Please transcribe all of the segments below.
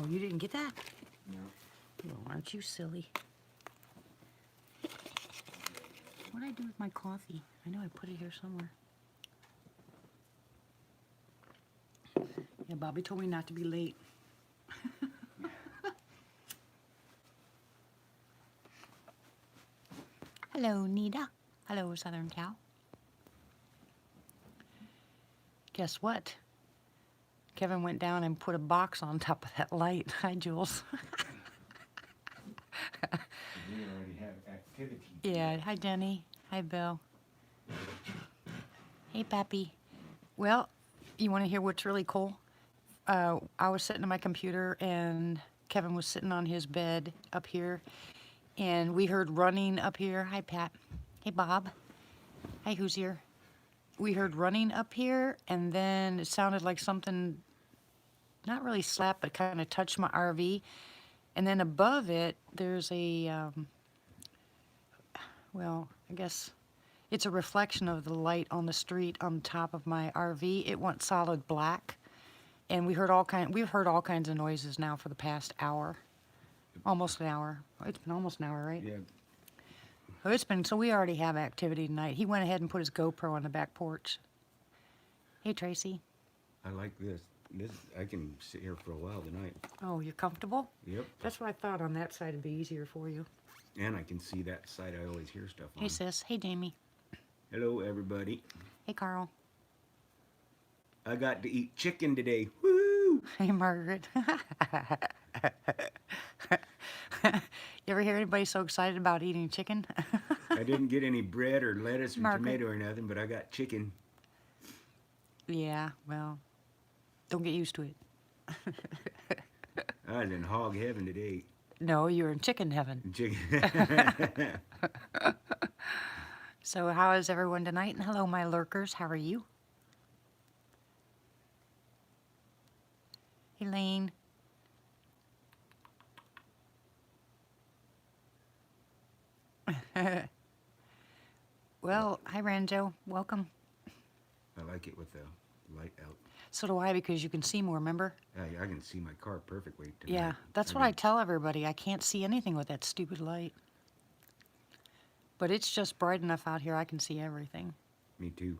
Oh, you didn't get that? No. Oh, aren't you silly? What'd I do with my coffee? I know I put it here somewhere. Yeah, Bobby told me not to be late. Hello, Nita. Hello, Southern Cow. Guess what? Kevin went down and put a box on top of that light. Hi, Jules. We already have activity. Yeah, hi, Jenny. Hi, Bill. Hey, Pappy. Well, you want to hear what's really cool? I was sitting at my computer, and Kevin was sitting on his bed up here, and we heard running up here. Hi, Pat. Hey, Bob. Hi, who's here? We heard running up here, and then it sounded like something, not really slapped, but kind of touched my RV. And then above it, there's a, well, I guess it's a reflection of the light on the street on top of my RV. It went solid black, and we've heard all kinds of noises now for the past hour, almost an hour. It's been almost an hour, right? Yeah. Oh, so we already have activity tonight. He went ahead and put his GoPro on the back porch. Hey, Tracy. I like this. I can sit here for a while tonight. Oh, you're comfortable? Yep. That's what I thought. On that side it'd be easier for you. And I can see that side I always hear stuff on. Hey, sis. Hey, Jamie. Hello, everybody. Hey, Carl. I got to eat chicken today. Woo! Hey, Margaret. You ever hear anybody so excited about eating chicken? I didn't get any bread or lettuce or Margaret. tomato or nothing, but I got chicken. Yeah, well, don't get used to it. I was in hog heaven today. No, you're in chicken heaven. Chicken. So how is everyone tonight? And hello, my lurkers. How are you? Elaine. Well, hi, Ranjo. Welcome. I like it with the light out. So do I, because you can see more, remember? I can see my car perfectly tonight. Yeah, that's what I tell everybody. I can't see anything with that stupid light. But it's just bright enough out here I can see everything. Me too.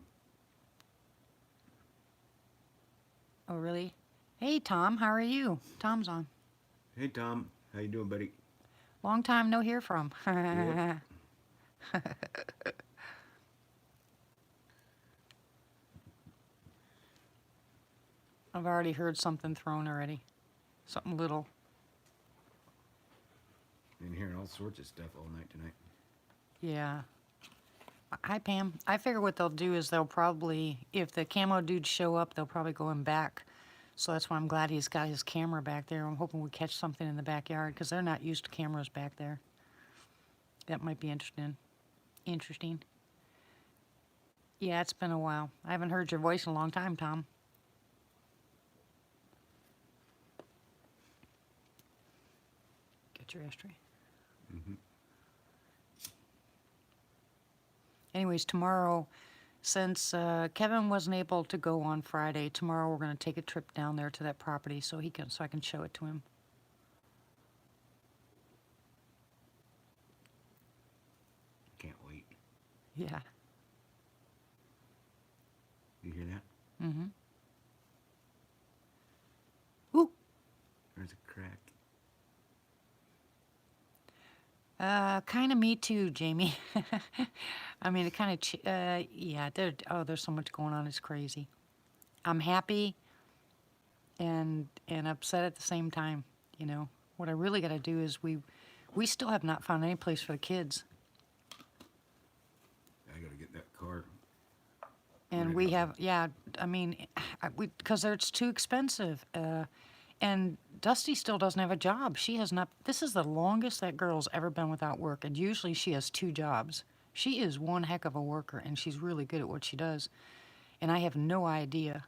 Oh, really? Hey, Tom, how are you? Tom's on. Hey, Tom. How you doing, buddy? Long time no hear from. Yep. I've already heard something thrown already. Something little. Been hearing all sorts of stuff all night tonight. Yeah. Hi, Pam. I figure what they'll do is they'll probably, if the camo dudes show up, they'll probably go in back. So that's why I'm glad he's got his camera back there. I'm hoping we catch something in the backyard because they're not used to cameras back there. That might be interesting. Interesting. Yeah, it's been a while. I haven't heard your voice in a long time, Tom. Get your ashtray. Mm-hmm. Anyways, tomorrow, since Kevin wasn't able to go on Friday, tomorrow we're going to take a trip down there to that property so I can show it to him. Can't wait. Yeah. You hear that? Mm-hmm. Ooh. There's a crack. Kind of me too, Jamie. I mean, it kind of, yeah, there's so much going on, it's crazy. I'm happy and upset at the same time, you know. What I really got to do is we still have not found any place for the kids. I gotta get that car. And we have, yeah, I mean, because it's too expensive. And Dusty still doesn't have a job. She has not, this is the longest that girl's ever been without work. And usually she has 2 jobs. She is one heck of a worker, and she's really good at what she does. And I have no idea.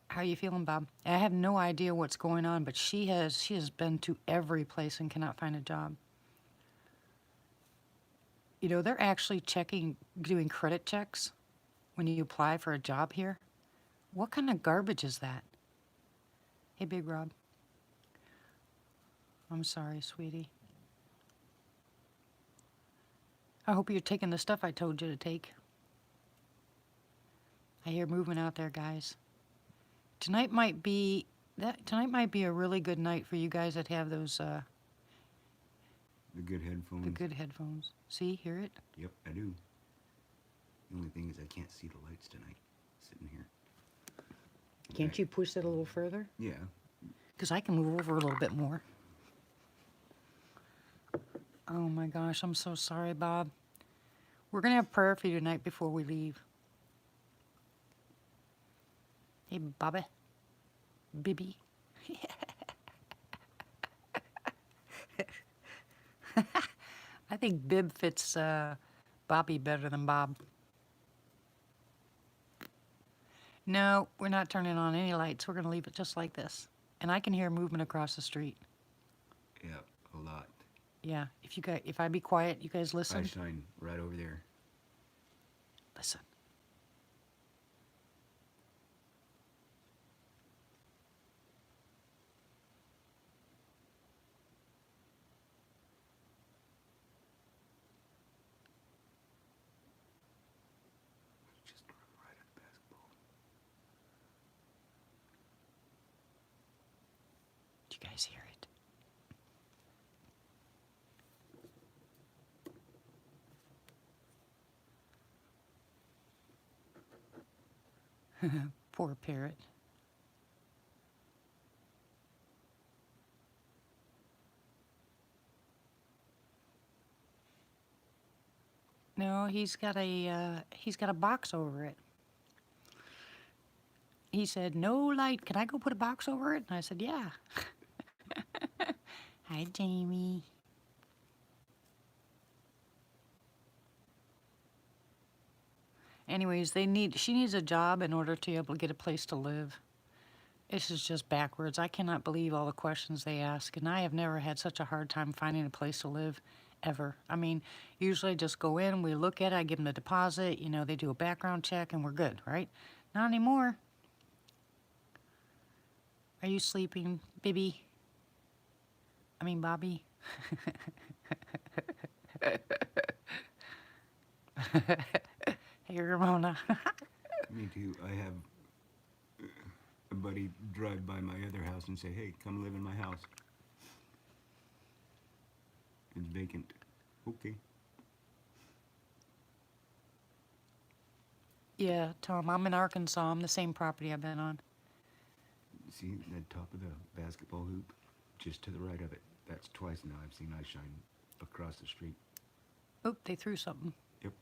How are you feeling, Bob? I have no idea what's going on, but she has been to every place and cannot find a job. You know, they're actually doing credit checks when you apply for a job here. What kind of garbage is that? Hey, Big Rob. I'm sorry, sweetie. I hope you're taking the stuff I told you to take. I hear movement out there, guys. Tonight might be tonight might be a really good night for you guys that have those The good headphones. the good headphones. See, hear it? Yep, I do. The only thing is I can't see the lights tonight. Sitting here. Can't you push that a little further? Yeah. Because I can move over a little bit more. Oh my gosh, I'm so sorry, Bob. We're going to have prayer for you tonight before we leave. Hey, Bobby. Bibby. I think Bib fits Bobby better than Bob. No, we're not turning on any lights. We're going to leave it just like this. And I can hear movement across the street. Yep, a lot. Yeah, if I be quiet, you guys I listen. shine right over there. Listen. Just right at the basketball. Did you guys hear it? Poor parrot. No, he's got a box over it. He said, "No light. Can I go put a box over it?" And I said, "Yeah." Hi, Jamie. Anyways, she needs a job in order to be able to get a place to live. This is just backwards. I cannot believe all the questions they ask, and I have never had such a hard time finding a place to live, ever. I mean, usually I just go in, we look at it, I give them the deposit, you know, they do a background check, and we're good, right? Not anymore. Are you sleeping, Bibby? I mean, Bobby? Hey, Ramona. Me too. I have a buddy drive by my other house and say, "Hey, come live in my house. It's vacant." Okay. Yeah, Tom, I'm in Arkansas. I'm the same property I've been on. See that top of the basketball hoop? Just to the right of it. That's twice now I've seen I shine across the street. Oop, they threw something. Yep.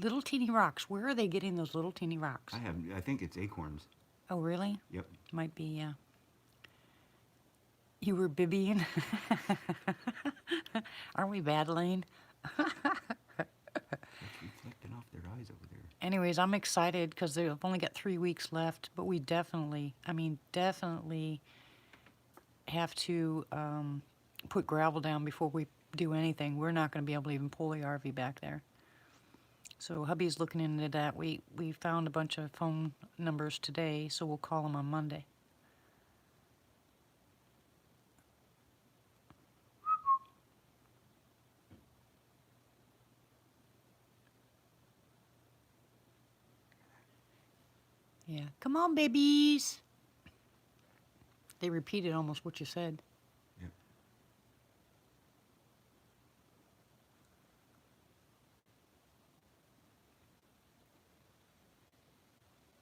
Little teeny rocks. Where are they getting those little teeny rocks? I think it's acorns. Oh, really? Yep. Might be, yeah. You were bibbying? Aren't we battling? It's reflecting off their eyes over there. Anyways, I'm excited because they've only got 3 weeks left, but we definitely have to put gravel down before we do anything. We're not going to be able to even pull the RV back there. So hubby's looking into that. We found a bunch of phone numbers today, so we'll call them on Monday. Yeah. Come on, babies. They repeated almost what you said. Yep.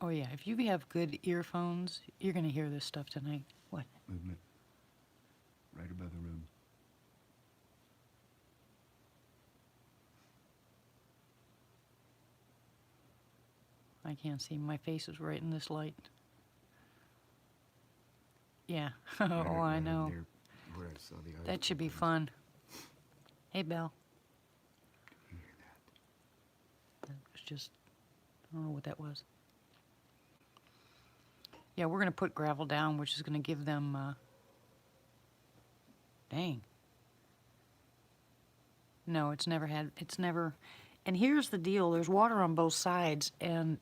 Oh, yeah. If you have good earphones, you're going to hear this stuff tonight. What? Movement. Right above the road. I can't see. My face is right in this light. Yeah. Oh, I know. There, where I saw the eyes. That should be fun. Hey, Belle. You hear that? That was just, I don't know what that was. Yeah, we're going to put gravel down, which is going to give them, dang. No, it's never, and here's the deal. There's water on both sides, and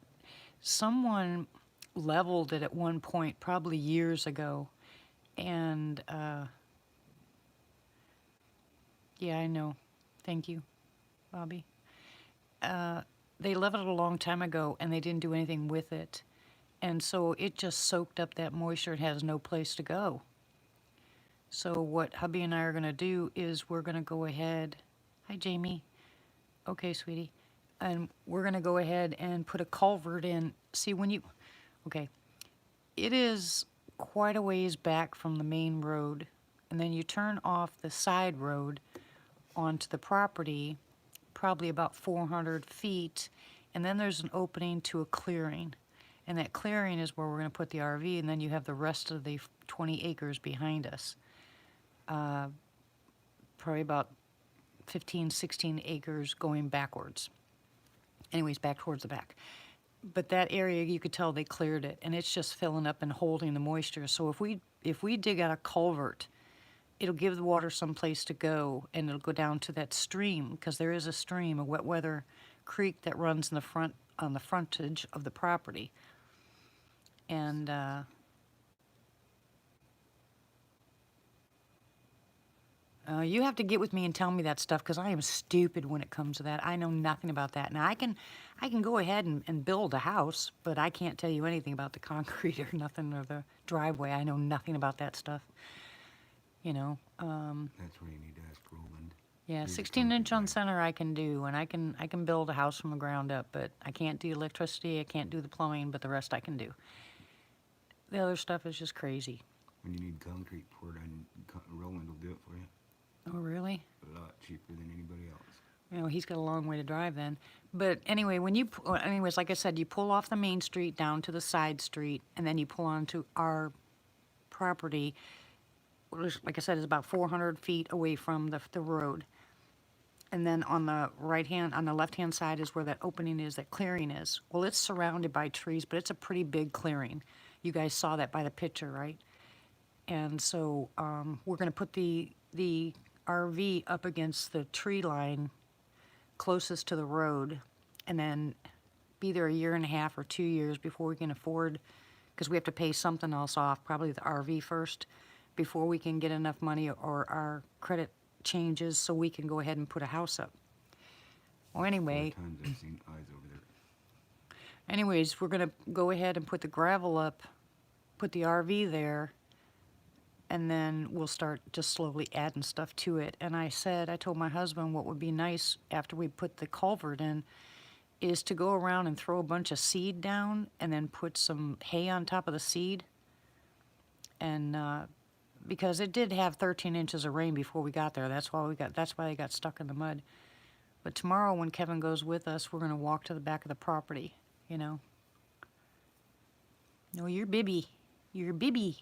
someone leveled it at one point, probably years ago, And, yeah, I know. Thank you, Bobby. They left it a long time ago and they didn't do anything with it. And so it just soaked up that moisture and has no place to go. So what hubby and I are going to do is we're going to go ahead. Hi, Jamie. Okay, sweetie. And we're going to go ahead and put a culvert in. See, when you... Okay. It is quite a ways back from the main road. And then you turn off the side road onto the property, probably about 400 feet. And then there's an opening to a clearing. And that clearing is where we're going to put the RV. And then you have the rest of the 20 acres behind us. Probably about 15, 16 acres going backwards. Anyways, back towards the back. But that area, you could tell they cleared it, and it's just filling up and holding the moisture. So if we dig out a culvert, it'll give the water some place to go, and it'll go down to that stream, because there is a stream, a wet weather creek that runs in the front on the frontage of the property. And you have to get with me and tell me that stuff, because I am stupid when it comes to that. I know nothing about that. Now, I can go ahead and build a house, but I can't tell you anything about the concrete or nothing, or the driveway. I know nothing about that stuff. You know. That's where you need to ask Roland. Yeah, He's a 16-inch on concrete center I can do, and I can build a house from the ground up, but I can't do electricity, I can't do the plumbing, but the rest I can do. The other stuff is just crazy. guy. When you need concrete poured on, Roland will do it for you. Oh, really? A lot cheaper than anybody else. You know, he's got a long way to drive then. But anyway, anyways, like I said, you pull off the main street down to the side street, and then you pull onto our property, which, like I said, is about 400 feet away from the road. And then on the left-hand side is where that opening is, that clearing is. Well, it's surrounded by trees, but it's a pretty big clearing. You guys saw that by the picture, right? And so we're going to put the RV up against the tree line closest to the road, and then be there a year and a half or 2 years before we can afford, because we have to pay something else off, probably the RV first, before we can get enough money or our credit changes so we can go ahead and put a house up. Well, anyway, 4 times I've seen eyes over there. anyways, we're going to go ahead and put the gravel up, put the RV there, and then we'll start just slowly adding stuff to it. And I told my husband what would be nice after we put the culvert in is to go around and throw a bunch of seed down and then put some hay on top of the seed. And because it did have 13 inches of rain before we got there. That's why they got stuck in the mud. But tomorrow when Kevin goes with us, we're going to walk to the back of the property, you know. No, you're Bibby. You're Bibby.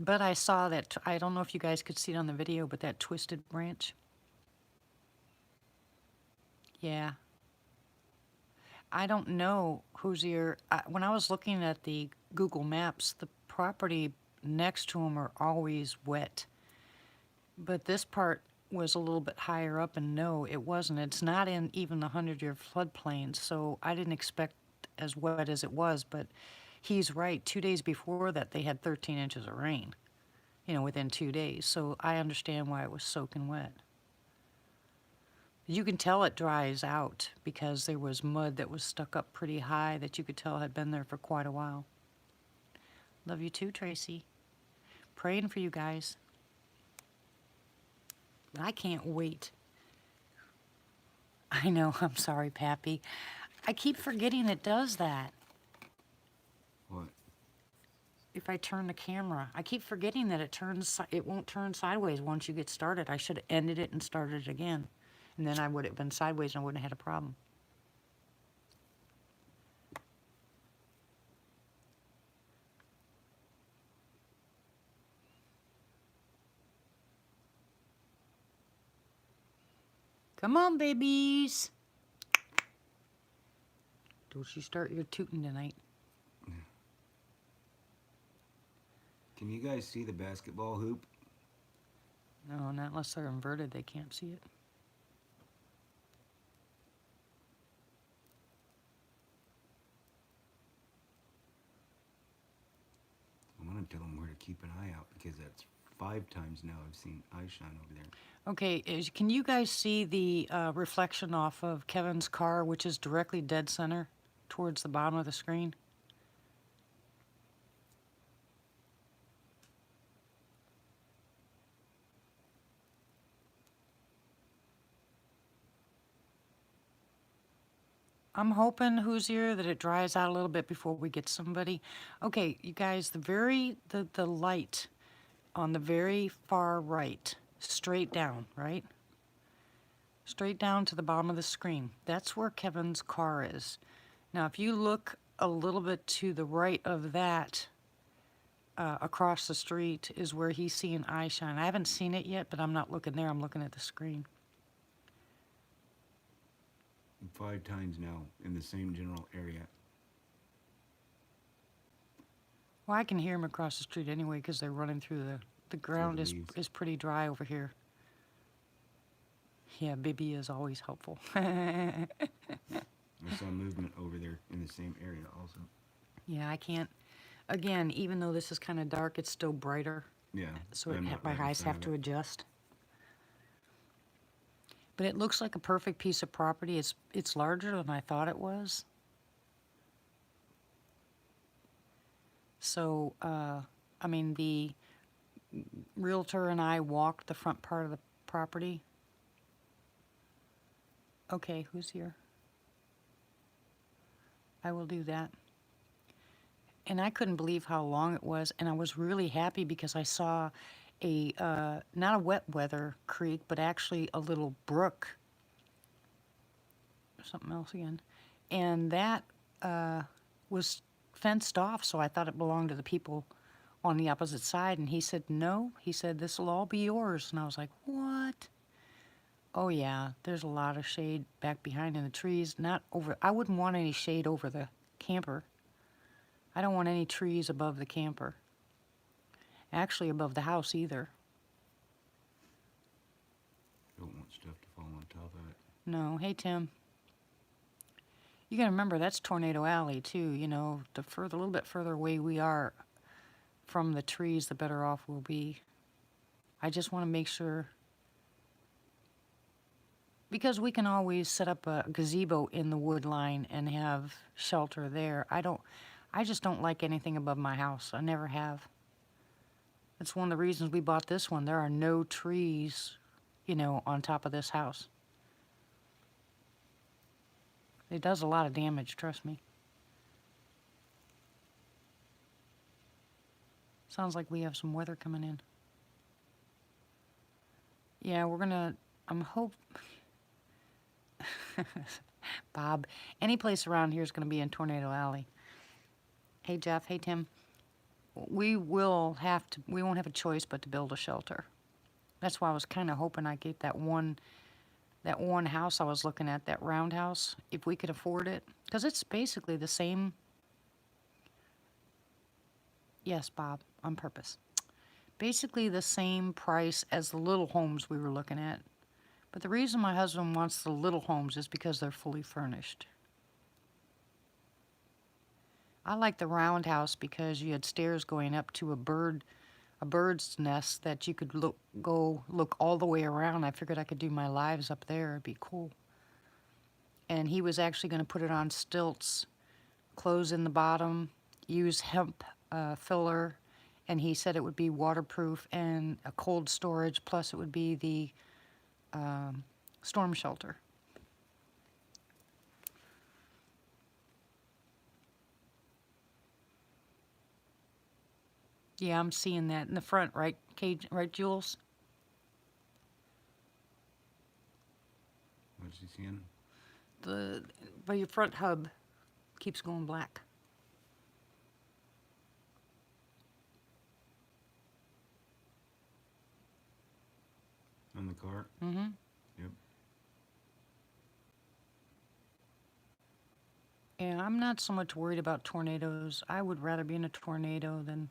But I saw that, I don't know if you guys could see it on the video, but that twisted branch. Yeah. I don't know, Hoosier. When I was looking at the Google Maps, the property next to them are always wet. But this part was a little bit higher up, and no, it wasn't. It's not in even the 100-year floodplain, so I didn't expect as wet as it was, but he's right. 2 days before that, they had 13 inches of rain, you know, within 2 days. So I understand why it was soaking wet. You can tell it dries out because there was mud that was stuck up pretty high that you could tell had been there for quite a while. Love you too, Tracy. Praying for you guys. I can't wait. I know, I'm sorry, Pappy. I keep forgetting it does that. What? If I turn the camera, I keep forgetting that it won't turn sideways once you get started. I should have ended it and started it again. And then I would have been sideways and I wouldn't have had a problem. Come on, babies. Don't you start your tooting tonight. Can you guys see the basketball hoop? No, not unless they're inverted. They can't see it. tell them where to keep an eye out because that's 5 times now I've seen eye shine over there. Okay, can you guys see the reflection off of Kevin's car, which is directly dead center towards the bottom of the screen? I'm hoping, Hoosier, that it dries out a little bit before we get somebody. Okay, you guys, the light on the very far right, straight down, right? Straight down to the bottom of the screen. That's where Kevin's car is. Now, if you look a little bit to the right of that, across the street is where he's seeing eye shine. I haven't seen it yet, but I'm not looking there. I'm looking at the screen. 5 times now in the same general area. Well, I can hear him across the street anyway because they're running through the ground the is leaves. pretty dry over here. Yeah, Bibby is always helpful. Yeah, I saw movement over there in the same area also. I can't. Again, even though this is kind of dark, it's still brighter, Yeah. so I'm not my right in eyes front have of to it. adjust. But it looks like a perfect piece of property. It's larger than I thought it was. So, I mean, the realtor and I walked the front part of the property. Okay, who's here? I will do that. And I couldn't believe how long it was, and I was really happy because I saw a, not a wet weather creek, but actually a little brook. Something else again. And that was fenced off, so I thought it belonged to the people on the opposite side. And he said, no. He said, this will all be yours. And I was like, what? Oh, yeah, there's a lot of shade back behind in the trees. Not over, I wouldn't want any shade over the camper. I don't want any trees above the camper. Actually, above the house either. Don't want stuff to fall on top of it. No. Hey, Tim. You gotta remember, that's Tornado Alley, too. You know, a little bit further away we are from the trees, the better off we'll be. I just want to make sure, because we can always set up a gazebo in the wood line and have shelter there. I just don't like anything above my house. I never have. That's one of the reasons we bought this one. There are no trees, you know, on top of this house. It does a lot of damage, trust me. Sounds like we have some weather coming in. Yeah, I'm Bob, any place around here is gonna be in Tornado Alley. Hey, Jeff, hey, Tim. We won't have a choice but to build a shelter. That's why I was kind of hoping I'd get that one house I was looking at, that roundhouse, if we could afford it. Because it's basically the same. Yes, Bob, on purpose. Basically the same price as the little homes we were looking at. But the reason my husband wants the little homes is because they're fully furnished. I like the roundhouse because you had stairs going up to a bird's nest that you could look all the way around. I figured I could do my lives up there. It'd be cool. And he was actually going to put it on stilts, close in the bottom, use hemp filler, and he said it would be waterproof and a cold storage, plus it would be the storm shelter. Yeah, I'm seeing that in the front, right, right, Jules? What's he seeing? But your front hub keeps going black. On the car? Mm-hmm. Yep. Yeah, I'm not so much worried about tornadoes. I would rather be in a tornado than,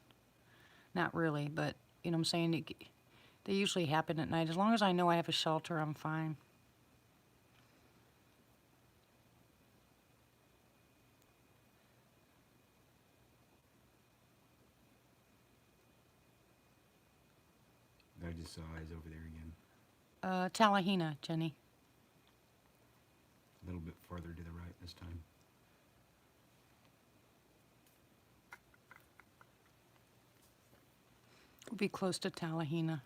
not really, but you know what I'm saying? They usually happen at night. As long as I know I have a shelter, I'm fine. size over there again? Tallahena, Jenny. A little bit farther to the right this time. We'll be close to Tallahena.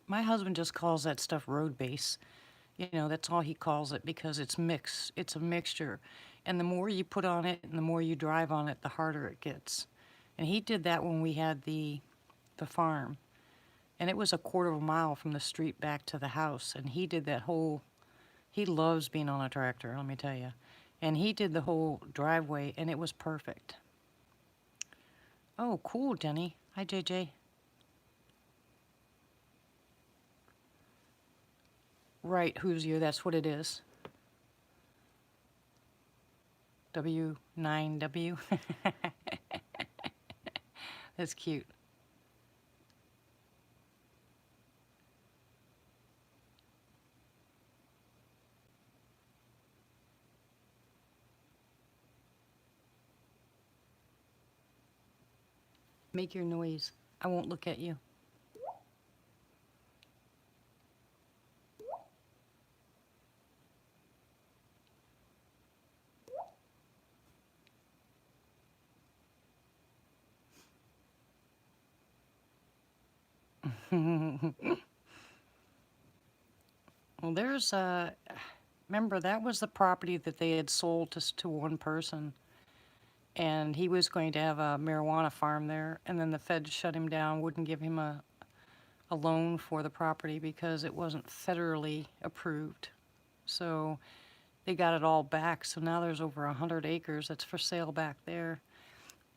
My husband just calls that stuff road base. You know, that's all he calls it because it's mixed. It's a mixture. And the more you put on it and the more you drive on it, the harder it gets. And he did that when we had the farm. And it was a quarter of a mile from the street back to the house. And he did that whole, he loves being on a tractor, let me tell you. And he did the whole driveway and it was perfect. Oh, cool, Jenny. Hi, JJ. Right, Hoosier, that's what it is. W9W. That's cute. Make your noise. I won't look at you. Well, there's remember that was the property that they had sold to one person, and he was going to have a marijuana farm there, and then the Fed shut him down, wouldn't give him a loan for the property because it wasn't federally approved. So they got it all back. So now there's over 100 acres that's for sale back there.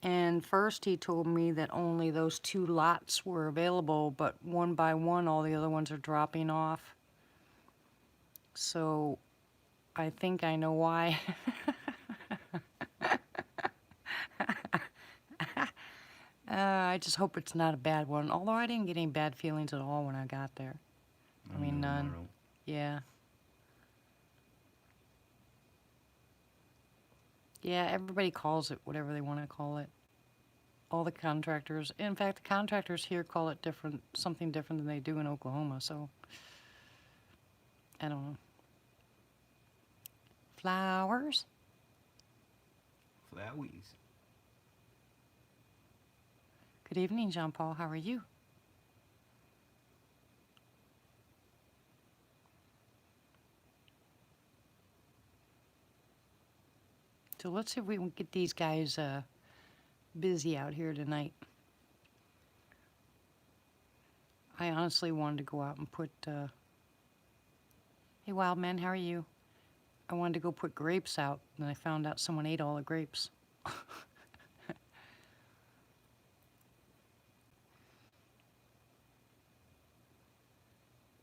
And first he told me that only those 2 lots were available, but one by one all the other ones are dropping off. So I think I know why. I just hope it's not a bad one. Although I didn't get any bad feelings at all when I got there. I mean, none. Tomorrow. Yeah. Yeah, everybody calls it whatever they want to call it. All the contractors. In fact, the contractors here call it different, something different than they do in Oklahoma. So I don't know. Flowers. Flowies. Good evening, Jean Paul. How are you? So let's see if we can get these guys busy out here tonight. I honestly wanted to go out and put. Hey, wild man, how are you? I wanted to go put grapes out, and I found out someone ate all the grapes.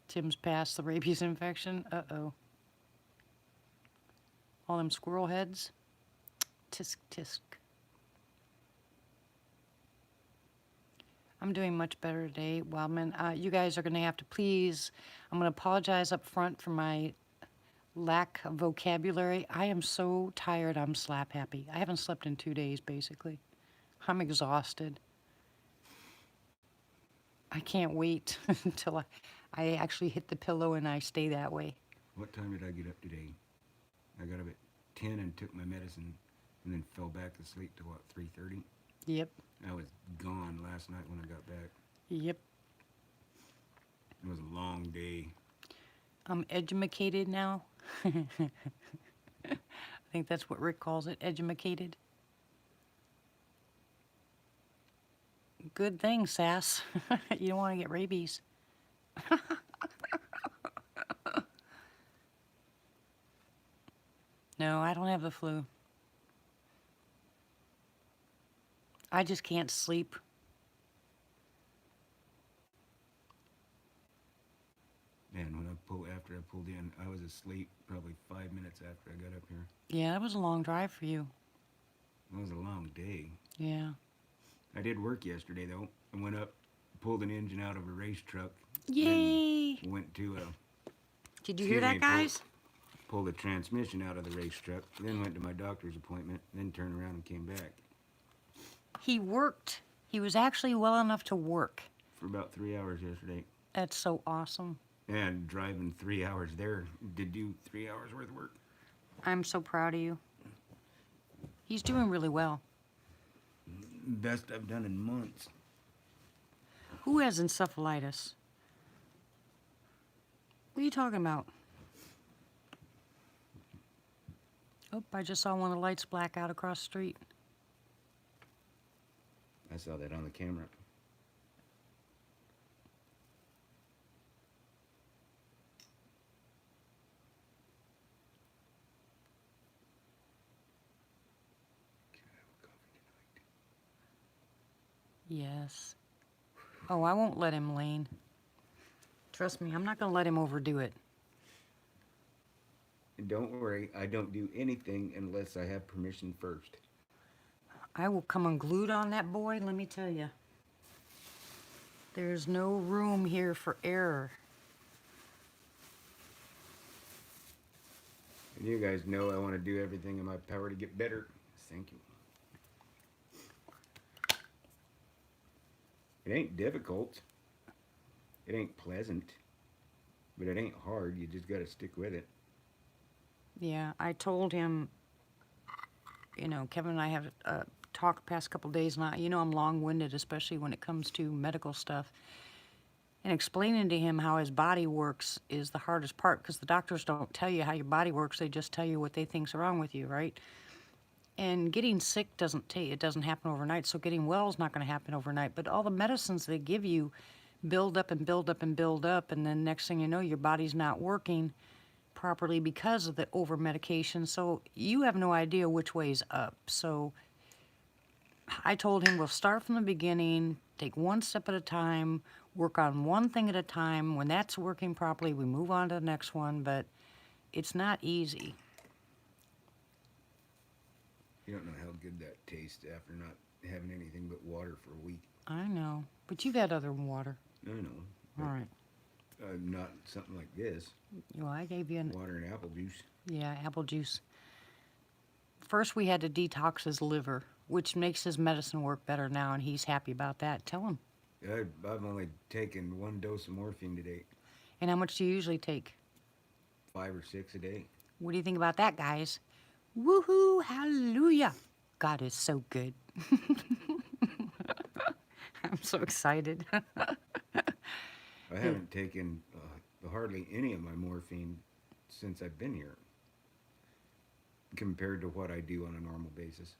Tim's passed the rabies infection. Uh-oh. All them squirrel heads. Tisk, tisk. I'm doing much better today, Wildman. You guys are going to have to please, I'm going to apologize up front for my lack of vocabulary. I am so tired, I'm slap happy. I haven't slept in 2 days, basically. I'm exhausted. I can't wait until I actually hit the pillow and I stay that way. What time did I get up today? I got up at 10 and took my medicine and then fell back asleep till what, 3:30? Yep, I was gone last night when I got back. yep. It was a long day. I'm edumacated now. I think that's what Rick calls it, edumacated. Good thing, Sass. You don't want to get rabies. No, I don't have the flu. I just can't sleep. And when after I pulled in, I was asleep probably 5 minutes after I got up here. Yeah, that was a long drive for you. It was a long day. Yeah. I did work yesterday though. I went up, pulled an engine out of a race truck. Yay! Then went to a Did you hear that, guys? pulled a transmission out of the race truck. Then went to my doctor's appointment. Then turned around and came back. He worked. He was actually well enough to work. For about 3 hours yesterday. That's so awesome. And driving 3 hours there did do 3 hours worth of work. I'm so proud of you. He's doing really well. Best I've done in months. Who has encephalitis? What are you talking about? Oh, I just saw one of the lights black out across the street. I saw that on the camera. Can I have a coffee tonight? Yes. Oh, I won't let him, Lane. Trust me, I'm not going to let him overdo it. And don't worry, I don't do anything unless I have permission first. I will come unglued on that boy, let me tell you. There's no room here for error. And you guys know I want to do everything in my power to get better. Thank you. It ain't difficult. It ain't pleasant. But it ain't hard. You just got to stick with it. Yeah, I told him, you know, Kevin and I have talked past couple days, and you know I'm long-winded, especially when it comes to medical stuff. And explaining to him how his body works is the hardest part, because the doctors don't tell you how your body works, they just tell you what they think's wrong with you, right? And getting sick it doesn't happen overnight, so getting well is not going to happen overnight. But all the medicines they give you build up and build up and build up, and then next thing you know, your body's not working properly because of the over medication. So you have no idea which way's up. So I told him we'll start from the beginning, take one step at a time, work on one thing at a time. When that's working properly, we move on to the next one, but it's not easy. You don't know how good that tastes after not having anything but water for a week. I know, but you've had other water. I know. All right. Not something like this. Well, I gave you Water and apple juice. yeah, apple juice. First, we had to detox his liver, which makes his medicine work better now, and he's happy about that. Tell him. I've only taken 1 dose of morphine today. And how much do you usually take? 5 or 6 a day. What do you think about that, guys? Woohoo! Hallelujah! God is so good. I'm so excited. I haven't taken hardly any of my morphine since I've been here, compared to what I do on a normal basis.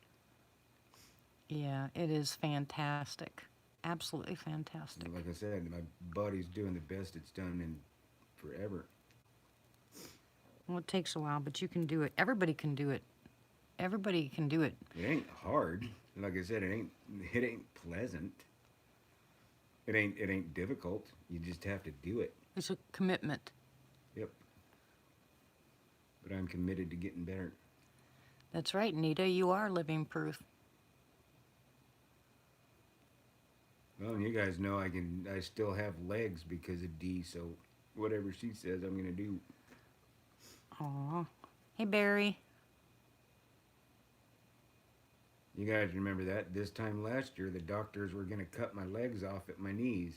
Yeah, it is fantastic. Absolutely fantastic. Like I said, my body's doing the best it's done in forever. Well, it takes a while, but you can do it. Everybody can do it. Everybody can do it. It ain't hard. Like I said, it ain't pleasant. It ain't difficult. You just have to do it. It's a commitment. Yep. But I'm committed to getting better. That's right, Nita. You are living proof. Well, and you guys know I still have legs because of Dee, so whatever she says I'm gonna do. Aw. Hey, Barry. You guys remember that? This time last year, the doctors were gonna cut my legs off at my knees.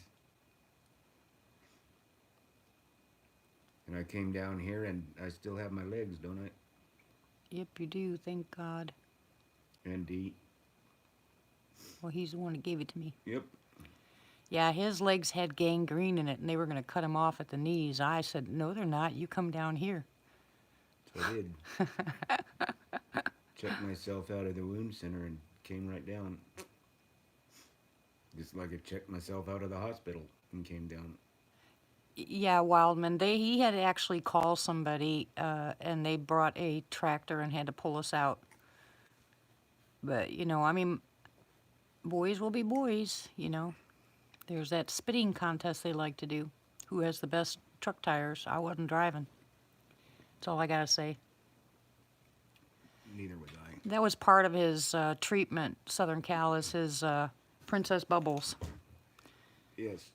And I came down here and I still have my legs, don't I? Yep, you do. Thank God. And Dee. Well, he's the one that gave it to me. Yep. Yeah, his legs had gangrene in it, and they were going to cut him off at the knees. I said, no, they're not. You come down here. So I did. Checked myself out of the wound center and came right down. Just like I checked myself out of the hospital and came down. Yeah, Wildman. He had to actually call somebody, and they brought a tractor and had to pull us out. But, you know, I mean, boys will be boys, you know. There's that spitting contest they like to do. Who has the best truck tires? I wasn't driving. That's all I gotta say. Neither was I. That was part of his treatment. Southern Cal is his Princess Bubbles. Yes.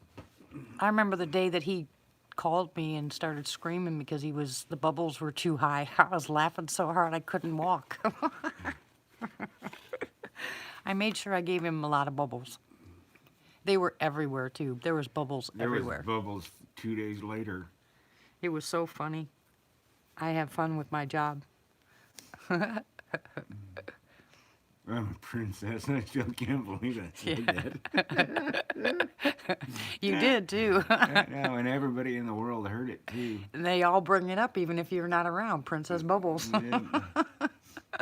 I remember the day that he called me and started screaming because the bubbles were too high. I was laughing so hard I couldn't walk. I made sure I gave him a lot of bubbles. They were everywhere too. There was bubbles There everywhere. was bubbles 2 days later. It was so funny. I have fun with my job. Oh, princess, I still can't believe I said that. You did too. No, and everybody in the world heard it too. They all bring it up even if you're not around, Princess Bubbles. Yeah.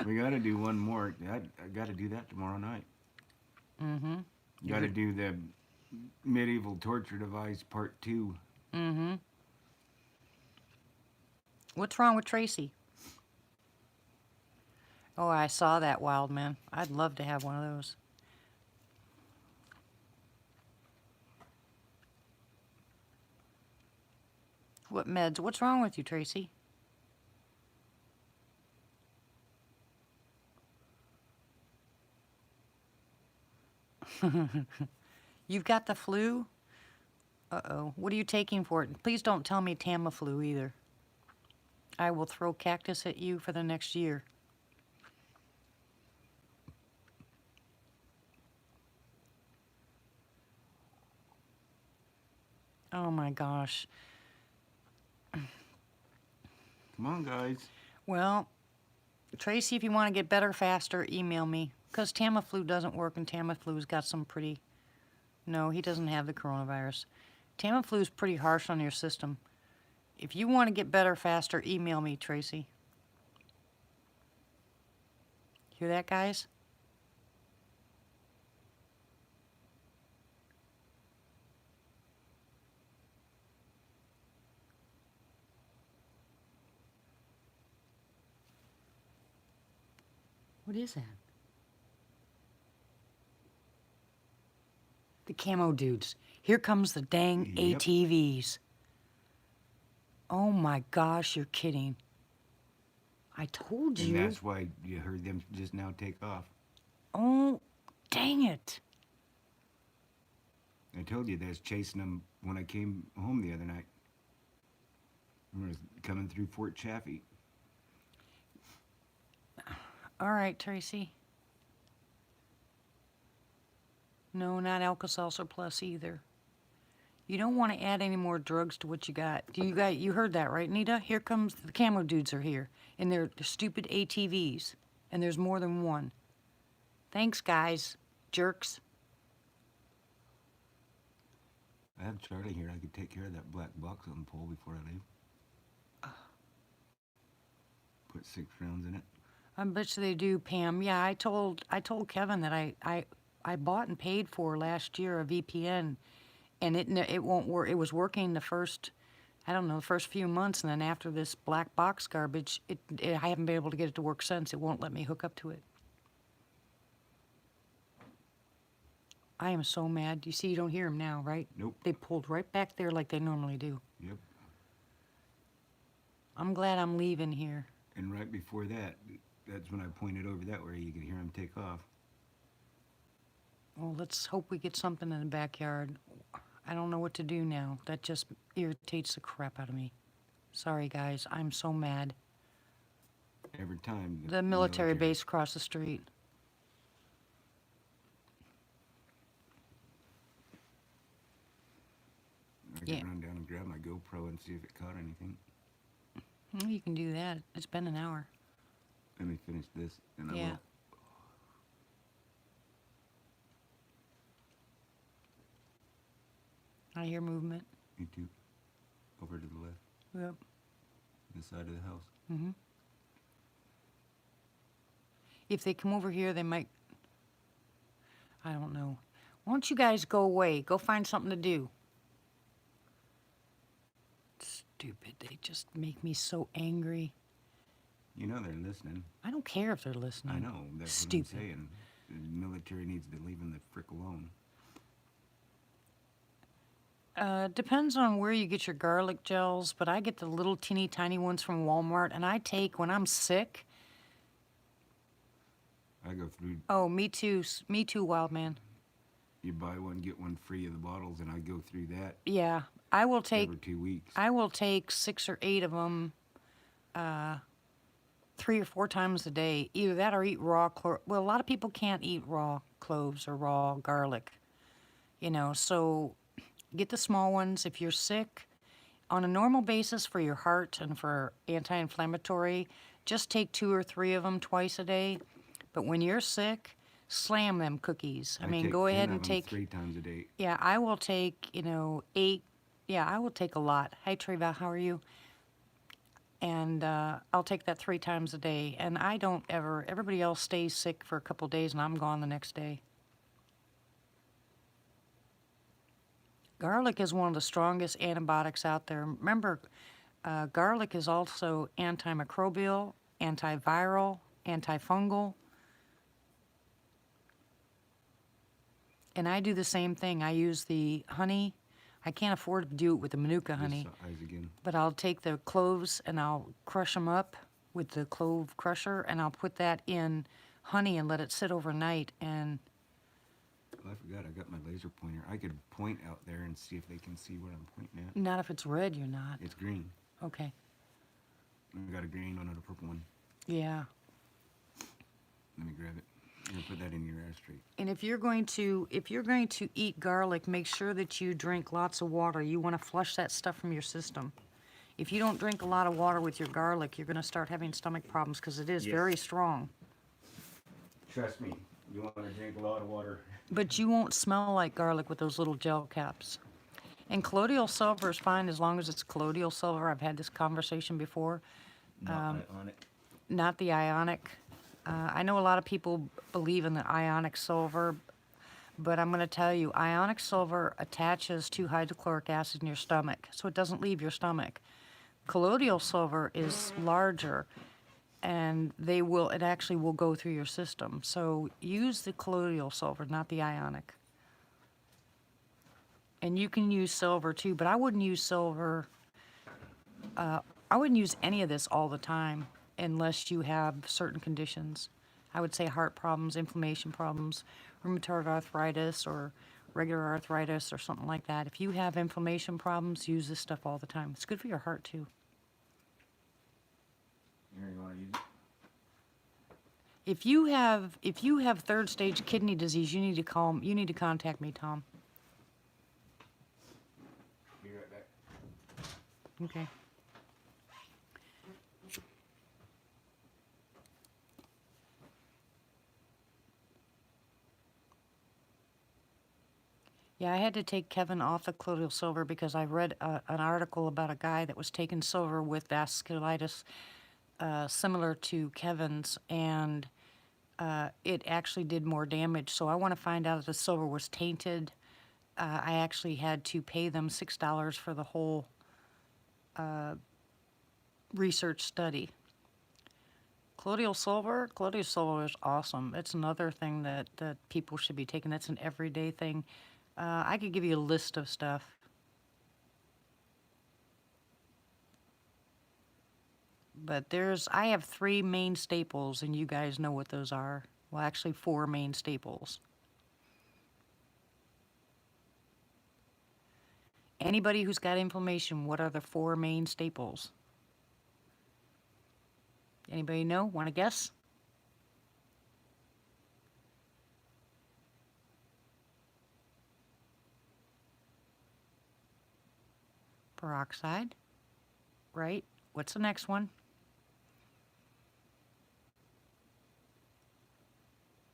We got to do one more. I got to do that tomorrow night. Mm-hmm. Got to do the medieval torture device part 2. Mm-hmm. What's wrong with Tracy? Oh, I saw that, Wild Man. I'd love to have one of those. What meds? What's wrong with you, Tracy? You've got the flu? Uh-oh. What are you taking for it? Please don't tell me Tamiflu either. I will throw cactus at you for the next year. Oh my gosh. Come on, guys. Well, Tracy, if you want to get better faster, email me. Because Tamiflu doesn't work, and Tamiflu's got some pretty... No, he doesn't have the coronavirus. Tamiflu's pretty harsh on your system. If you want to get better faster, email me, Tracy. Hear that, guys? What is that? The camo dudes. Here comes the dang Yep. ATVs. Oh my gosh, you're kidding. I told And you. that's why you heard them just now take off. Oh, dang it. I told you they was chasing them when I came home the other night. I was coming through Fort Chaffee. All right, Tracy. No, not Alka-Seltzer Plus either. You don't want to add any more drugs to what you got. You heard that, right, Nita? Here comes the camo dudes are here, and they're stupid ATVs, and there's more than one. Thanks, guys, jerks. I have Charlie here. I could take care of that black box on the pole before I leave. Put 6 rounds in it. I bet you they do, Pam. Yeah, I told Kevin that I bought and paid for last year a VPN, and it won't work. It was working the first, I don't know, the first few months, and then after this black box garbage, I haven't been able to get it to work since. It won't let me hook up to it. I am so mad. You see, you don't hear them now, right? Nope. They pulled right back there like they normally do. Yep. I'm glad I'm leaving here. And right before that, that's when I pointed over that way. You could hear them take off. Well, let's hope we get something in the backyard. I don't know what to do now. That just irritates the crap out of me. Sorry, guys. I'm so mad. Every time. The military base across the street. I could Yeah. run down and grab my GoPro and see if it caught anything. Well, you can do that. It's been an hour. Let me finish this, and I Yeah. will. I hear movement. Me too. Over to the left, Yep. the side of the house. Mm-hmm. If they come over here, they might... I don't know. Why don't you guys go away? Go find something to do. Stupid. They just make me so angry. You know they're listening. I don't care if they're listening. I know. That's Stupid. what I'm saying. The military needs to leave them the frick alone. Depends on where you get your garlic gels, but I get the little teeny tiny ones from Walmart, and I take when I'm sick. I go through. Oh, me too. Me too, Wild Man. You buy one, get one free of the bottles, and I go through that Yeah, I will take. every 2 weeks. I will take 6 or 8 of them, 3 or 4 times a day. Either that or eat raw well, a lot of people can't eat raw cloves or raw garlic. You know, so get the small ones if you're sick. On a normal basis for your heart and for anti-inflammatory, just take 2 or 3 of them twice a day. But when you're sick, slam them cookies. I mean, take go 10 ahead of and 'em take, 3 times a day. yeah, I will take, 8. Yeah, I will take a lot. Hi, Treva, how are you? And I'll take that 3 times a day. And I don't ever, everybody else stays sick for a couple days and I'm gone the next day. Garlic is one of the strongest antibiotics out there. Remember, garlic is also antimicrobial, antiviral, antifungal. And I do the same thing. I use the honey. I can't afford to do it with the Manuka honey, This eyes again. but I'll take the cloves and I'll crush them up with the clove crusher and I'll put that in honey and let it sit overnight. And Oh, I forgot I got my laser pointer. I could point out there and see if they can see what I'm pointing at. not if it's red, you're not. It's green. Okay. I got a green one and a purple one. Yeah. Let me grab it. I'm gonna put that in your ashtray. And if you're going to eat garlic, make sure that you drink lots of water. You want to flush that stuff from your system. If you don't drink a lot of water with your garlic, you're going to start having stomach problems because it is Yes. very strong. Trust me, you want to drink a lot of water. But you won't smell like garlic with those little gel caps. And colloidal silver is fine as long as it's colloidal silver. I've had this conversation before, Not on it. not the ionic. I know a lot of people believe in the ionic silver, but I'm going to tell you, ionic silver attaches to hydrochloric acid in your stomach, so it doesn't leave your stomach. Colloidal silver is larger, and it actually will go through your system. So use the colloidal silver, not the ionic. And you can use silver too, but I wouldn't use silver. I wouldn't use any of this all the time unless you have certain conditions. I would say heart problems, inflammation problems, rheumatoid arthritis, or regular arthritis, or something like that. If you have inflammation problems, use this stuff all the time. It's good for your heart too. Here, you want to use it? If you have third stage kidney disease, you need to contact me, Tom. Be right back. Okay. Yeah, I had to take Kevin off the colloidal silver because I read an article about a guy that was taking silver with vasculitis similar to Kevin's, and it actually did more damage. So I want to find out if the silver was tainted. I actually had to pay them $6 for the whole research study. Colloidal silver is awesome. It's another thing that people should be taking. That's an everyday thing. I could give you a list of stuff. But I have 3 main staples, and you guys know what those are. Well, actually 4 main staples. Anybody who's got inflammation, what are the 4 main staples? Anybody know? Want to guess? Peroxide, right? What's the next one?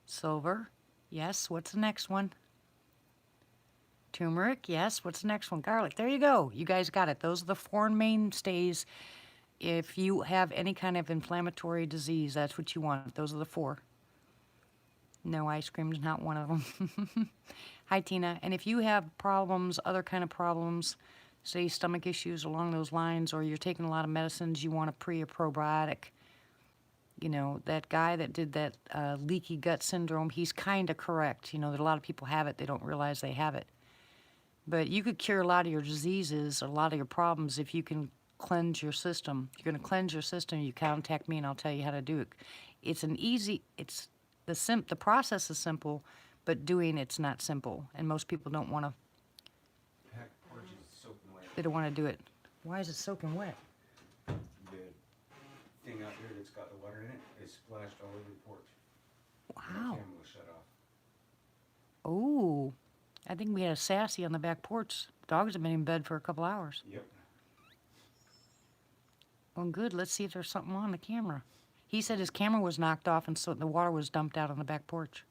Silver, yes. What's the next one? Turmeric, yes. What's the next one? Garlic. There you go. You guys got it. Those are the 4 mainstays. If you have any kind of inflammatory disease, that's what you want. Those are the 4. No, ice cream is not one of them. Hi, Tina. And if you have problems, other kind of problems, say stomach issues along those lines, or you're taking a lot of medicines, you want a pre or probiotic. You know, that guy that did that leaky gut syndrome, he's kind of correct. You know, that a lot of people have it. They don't realize they have it. But you could cure a lot of your diseases, a lot of your problems, if you can cleanse your system. If you're going to cleanse your system, you contact me and I'll tell you how to do it. The process is simple, but doing it's not simple. And most people don't want to, Back porch is soaking wet. they don't want to do it. Why is it soaking wet? The thing out there that's got the water in it is splashed all over the porch. The Wow. camera will shut off. I think we had a sassy on the back porch. Dogs have been in bed for a couple hours. Yep. Well, good. Let's see if there's something on the camera. He said his camera was knocked off and so the water was dumped out on the back porch.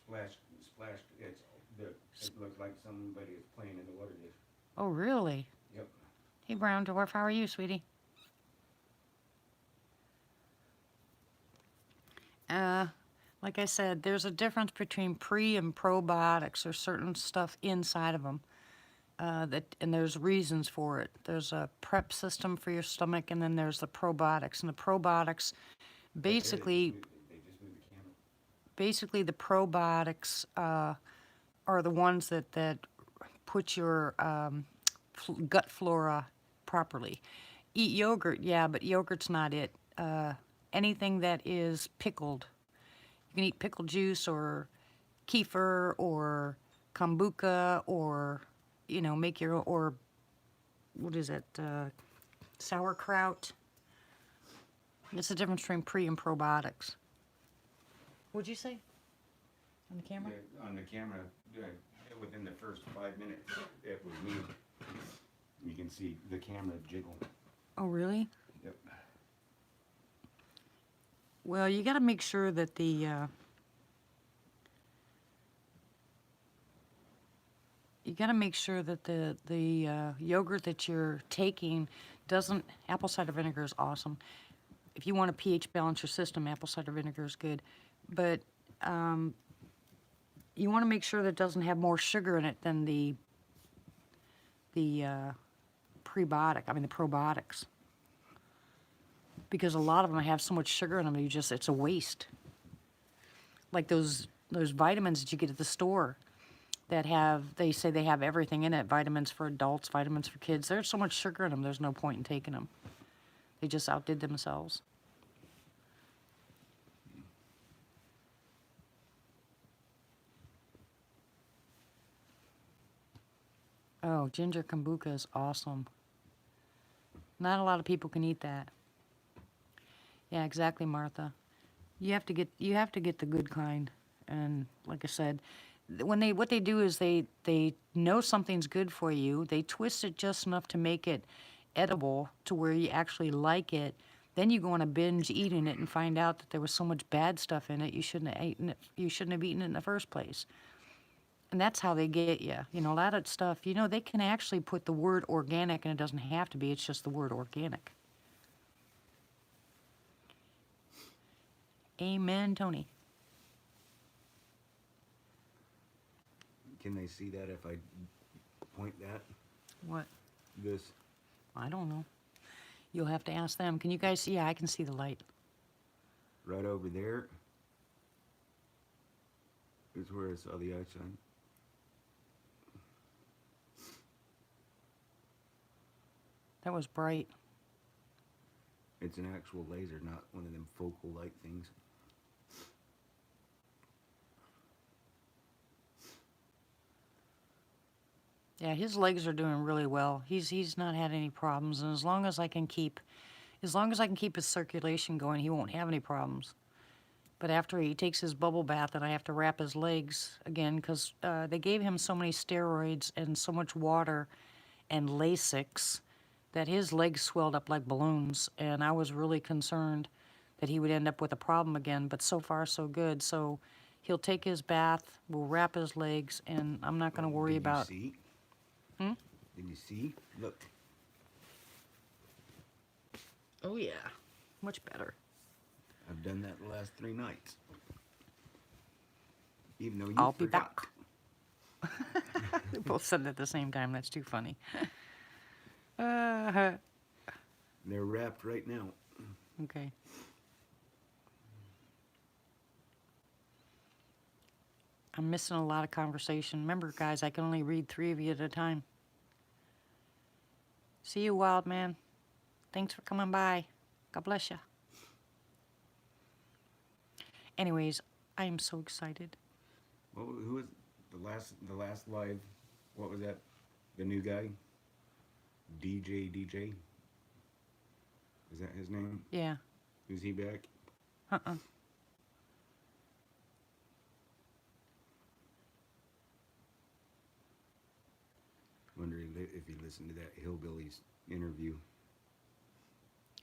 Splash. It looks like somebody is playing in the water dish. Oh, really? Yep. Hey, Brown Dwarf, how are you, sweetie? Like I said, there's a difference between pre and probiotics. There's certain stuff inside of them and there's reasons for it. There's a prep system for your stomach, and then there's the probiotics. And the probiotics, basically, They just moved the camera. basically the probiotics are the ones that put your gut flora properly. Eat yogurt, yeah, but yogurt's not it. Anything that is pickled. You can eat pickle juice or kefir or kombucha or, make your, or what is it, sauerkraut. It's the difference between pre and probiotics. What'd you say? On the camera? Yeah, on the camera, within the first 5 minutes, it was moved. You can see the camera jiggle. Oh, really? Yep. Well, you got to make sure that the yogurt that you're taking doesn't. Apple cider vinegar is awesome. If you want to pH balance your system, apple cider vinegar is good, but you want to make sure that it doesn't have more sugar in it than the prebiotic. I mean the probiotics. Because a lot of them have so much sugar in them, it's a waste. Like those vitamins that you get at the store that they say they have everything in it, vitamins for adults, vitamins for kids. There's so much sugar in them, there's no point in taking them. They just outdid themselves. Oh, ginger kombucha is awesome. Not a lot of people can eat that. Yeah, exactly, Martha. You have to get the good kind. And like I said, what they do is they know something's good for you. They twist it just enough to make it edible to where you actually like it. Then you go on a binge eating it and find out that there was so much bad stuff in it you shouldn't have eaten it. You shouldn't have eaten it in the first place. And that's how they get you. A lot of stuff. They can actually put the word organic, and it doesn't have to be. It's just the word organic. Amen, Tony. Can they see that if I point that? What? This. I don't know. You'll have to ask them. Can you guys see? Yeah, I can see the light. Right over there is where I saw the outshine. That was bright. It's an actual laser, not one of them focal light things. Yeah, his legs are doing really well. He's not had any problems, and as long as I can keep his circulation going, he won't have any problems. But after he takes his bubble bath, and I have to wrap his legs again because they gave him so many steroids and so much water and Lasix that his legs swelled up like balloons, and I was really concerned that he would end up with a problem again, but so far so good. So he'll take his bath, we'll wrap his legs, and I'm not going to worry about... Did you see? Hmm? Did you see? Look. Oh yeah, much better. I've done that the last 3 nights. Even though you I'll be forgot. back. We both said it at the same time. That's too funny. Uh, They're wrapped right now. okay. I'm missing a lot of conversation. Remember, guys, I can only read 3 of you at a time. See you, wild man. Thanks for coming by. God bless you. Anyways, I am so excited. Well, who was the last live? What was that? The new guy? DJ? Is that his name? Yeah. Is he back? Uh-uh. if you listen to that Hillbillies interview.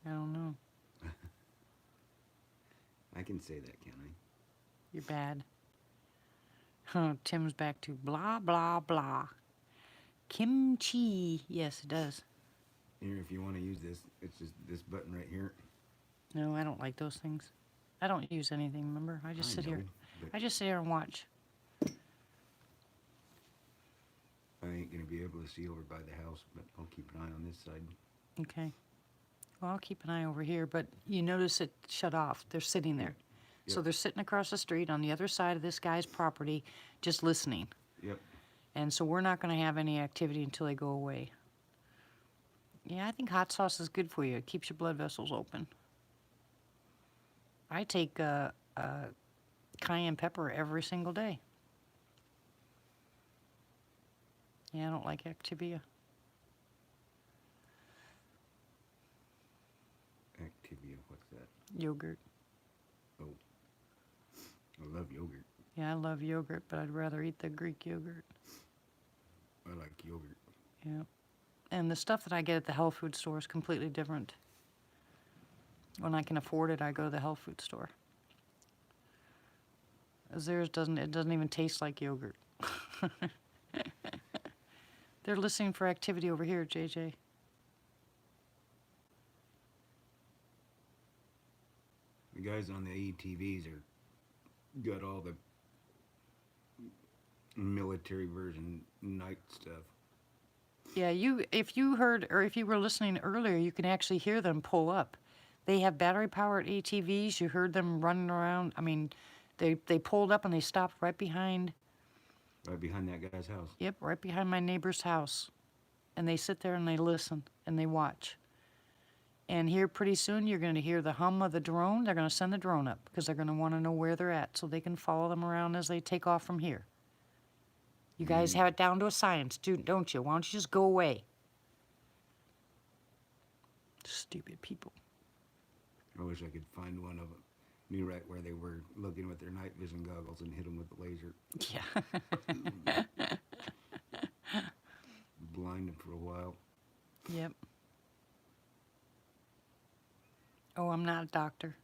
I don't know. I can say that, can I? You're bad. Oh, Tim's back to blah, blah, blah. Kimchi. Yes, it does. Here, if you want to use this, it's just this button right here. No, I don't like those things. I don't use anything, remember? I just sit here. know, but I just sit here and watch. I ain't gonna be able to see over by the house, but I'll keep an eye on this side. Okay. Well, I'll keep an eye over here, but you notice it shut off. They're sitting there. So Yep. they're sitting across the street on the other side of this guy's property, just listening. Yep. And so we're not going to have any activity until they go away. Yeah, I think hot sauce is good for you. It keeps your blood vessels open. I take cayenne pepper every single day. Yeah, I don't like Activia. Activia, what's that? Yogurt. Oh, I love yogurt. Yeah, I love yogurt, but I'd rather eat the Greek yogurt. I like yogurt. Yeah. And the stuff that I get at the health food store is completely different. When I can afford it, I go to the health food store. As theirs doesn't, it doesn't even taste like yogurt. They're listening for activity over here, JJ. The guys on the ATVs are got all the military version night stuff. Yeah, if you heard or if you were listening earlier, you can actually hear them pull up. They have battery powered ATVs. You heard them running around. I mean, they pulled up and they stopped right behind. Right behind that guy's house. Yep, right behind my neighbor's house. And they sit there and they listen and they watch. And here pretty soon you're going to hear the hum of the drone. They're going to send the drone up because they're going to want to know where they're at so they can follow them around as they take off from here. You guys have it down to a science, don't you? Why don't you just go away? Stupid people. I wish I could find one of them. Knew right where they were looking with their night vision goggles and hit them with the laser. Yeah. Blind them for a while. Yep. Oh, I'm not a doctor.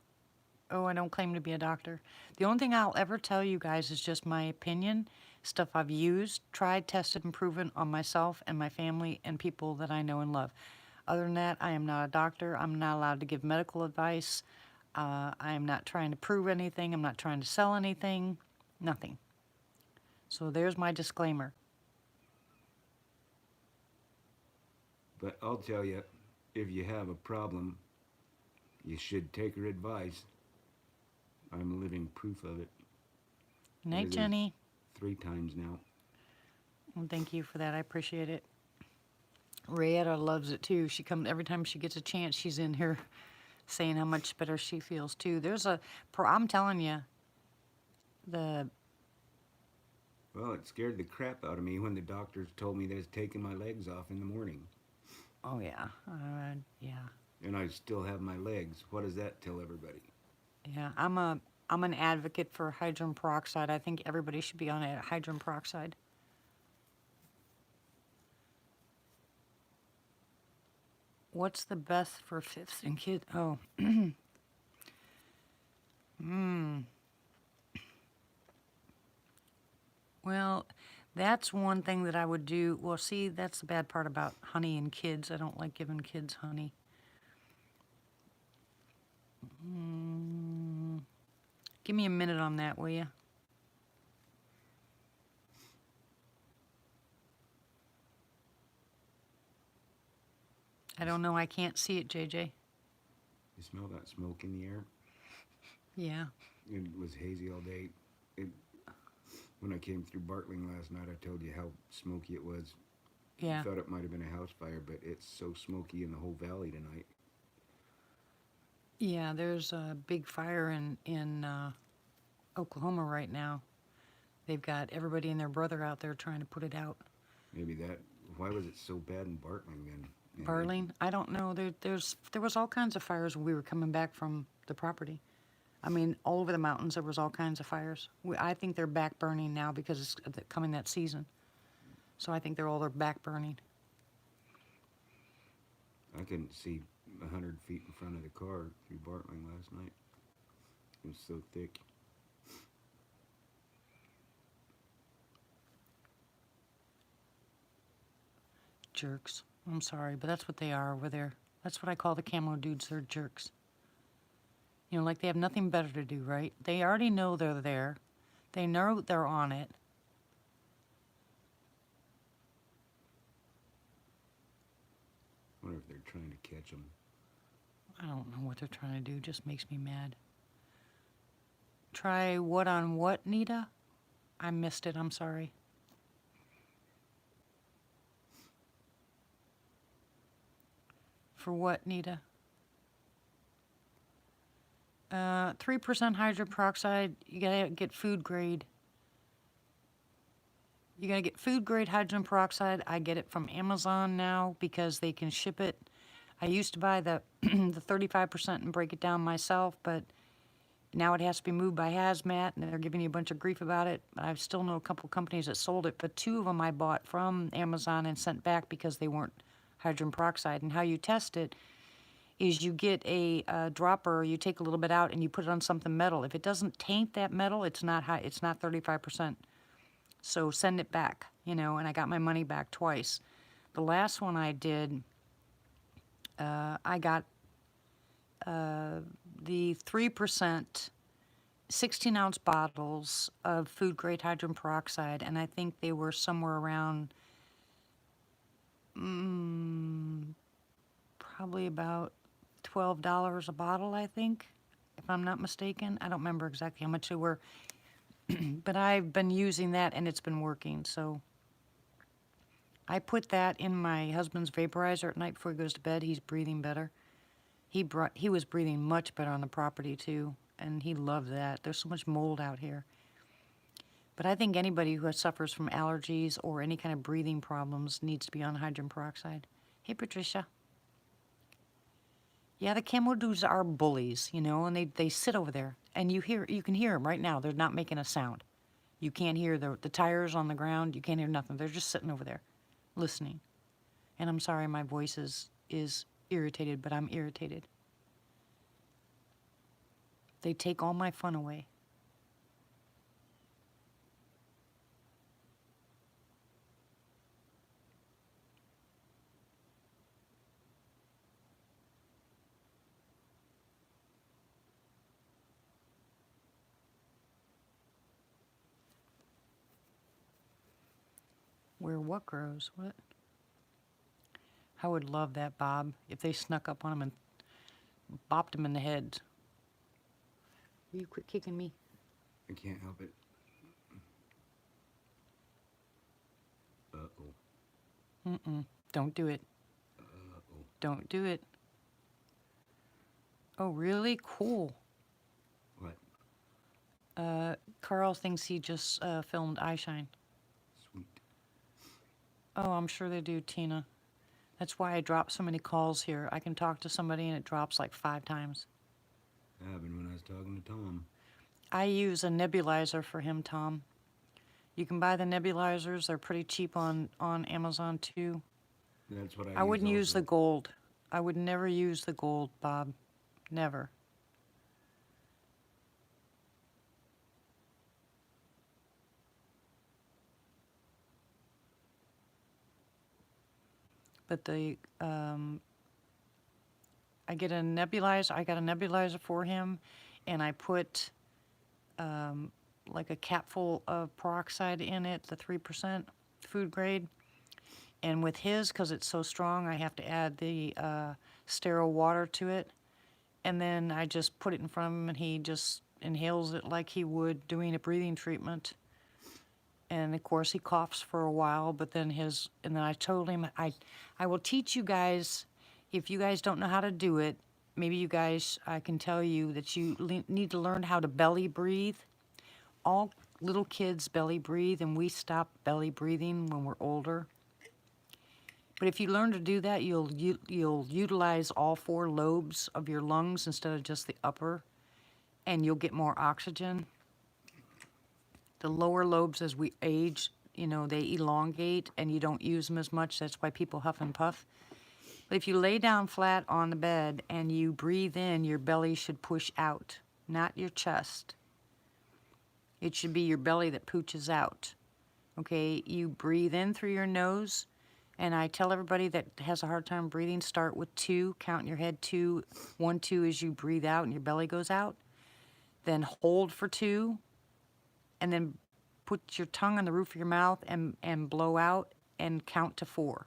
Oh, I don't claim to be a doctor. The only thing I'll ever tell you guys is just my opinion, stuff I've used, tried, tested, and proven on myself and my family and people that I know and love. Other than that, I am not a doctor. I'm not allowed to give medical advice. I am not trying to prove anything. I'm not trying to sell anything. Nothing. So there's my disclaimer. But I'll tell you, if you have a problem, you should take her advice. I'm living proof of it. Night, It is Jenny. 3 times now. Well, thank you for that. I appreciate it. Rayetta loves it too. She comes every time she gets a chance. She's in here saying how much better she feels too. I'm telling you, Well, it scared the crap out of me when the doctors told me they was taking my legs off in the morning. oh yeah, yeah, And I still have my legs. What does that tell everybody? yeah. I'm an advocate for hydrogen peroxide. I think everybody should be on hydrogen peroxide. What's the best for fifths and kids? Oh. Well, that's one thing that I would do. Well, see, that's the bad part about honey and kids. I don't like giving kids honey. Give me a minute on that, will you? I don't know. I can't see it, JJ. You smell that smoke in the air? Yeah. It was hazy all day. When I came through Bartling last night, I told you how smoky it was. Yeah. I thought it might have been a house fire, but it's so smoky in the whole valley tonight. Yeah, there's a big fire in Oklahoma right now. They've got everybody and their brother out there trying to put it out. Maybe that. Why was it so bad in Bartling then? Yeah, Barling? I don't know. There was all kinds of fires when we were coming back from the property. I mean, all over the mountains there was all kinds of fires. I think they're back burning now because it's coming that season. So I think they're back burning. I couldn't see 100 feet in front of the car through Bartling last night. It was so thick. Jerks. I'm sorry, but that's what they are over there. That's what I call the camo dudes. They're jerks. You know, like they have nothing better to do, right? They already know they're there. They know they're on it. I wonder if they're trying to catch them. I don't know what they're trying to do. It just makes me mad. Try what on what, Nita? I missed it. I'm sorry. For what, Nita? 3% hydrogen peroxide. You gotta get food grade. You gotta get food grade hydrogen peroxide. I get it from Amazon now because they can ship it. I used to buy the the 35% and break it down myself, but now it has to be moved by hazmat, and they're giving you a bunch of grief about it. I still know a couple companies that sold it, but 2 of them I bought from Amazon and sent back because they weren't hydrogen peroxide. And how you test it is you get a dropper, you take a little bit out, and you put it on something metal. If it doesn't taint that metal, it's not high. It's not 35%. So send it back, you know. And I got my money back twice. The last one I did, I got the 3%, 16-ounce bottles of food-grade hydrogen peroxide, and I think they were somewhere around probably about $12 a bottle, I think, if I'm not mistaken. I don't remember exactly how much they were, but I've been using that and it's been working. So I put that in my husband's vaporizer at night before he goes to bed. He's breathing better. He was breathing much better on the property too, and he loved that. There's so much mold out here. But I think anybody who suffers from allergies or any kind of breathing problems needs to be on hydrogen peroxide. Hey, Patricia. Yeah, the camo dudes are bullies, you know, and they sit over there, and you can hear them right now. They're not making a sound. You can't hear the tires on the ground. You can't hear nothing. They're just sitting over there, listening. And I'm sorry, my voice is irritated, but I'm irritated. They take all my fun away. Where what grows? What? I would love that, Bob, if they snuck up on him and bopped him in the head. Will you quit kicking me? I can't help it. Uh-oh. Don't do it. Uh-oh. Don't do it. Oh, really? Cool. What? Carl thinks he just filmed Eyeshine. Sweet. Oh, I'm sure they do, Tina. That's why I drop so many calls here. I can talk to somebody and it drops like 5 times. That happened when I was talking to Tom. I use a nebulizer for him, Tom. You can buy the nebulizers. They're pretty cheap on Amazon too. That's what I wouldn't use the also. gold. I would never use the gold, Bob. Never. But I get a nebulizer. I got a nebulizer for him, and I put like a capful of peroxide in it, the 3% food grade. And with his, because it's so strong, I have to add the sterile water to it. And then I just put it in front of him, and he just inhales it like he would doing a breathing treatment. And of course, he coughs for a while, but then and then I told him, I will teach you guys, if you guys don't know how to do it, maybe you guys, I can tell you that you need to learn how to belly breathe. All little kids belly breathe, and we stop belly breathing when we're older. But if you learn to do that, you'll utilize all 4 lobes of your lungs instead of just the upper, and you'll get more oxygen. The lower lobes, as we age, you know, they elongate, and you don't use them as much. That's why people huff and puff. If you lay down flat on the bed and you breathe in, your belly should push out, not your chest. It should be your belly that pooches out. Okay, you breathe in through your nose, and I tell everybody that has a hard time breathing, start with 2, count in your head 2, 1, 2 as you breathe out and your belly goes out. Then hold for 2, and then put your tongue on the roof of your mouth and blow out and count to 4.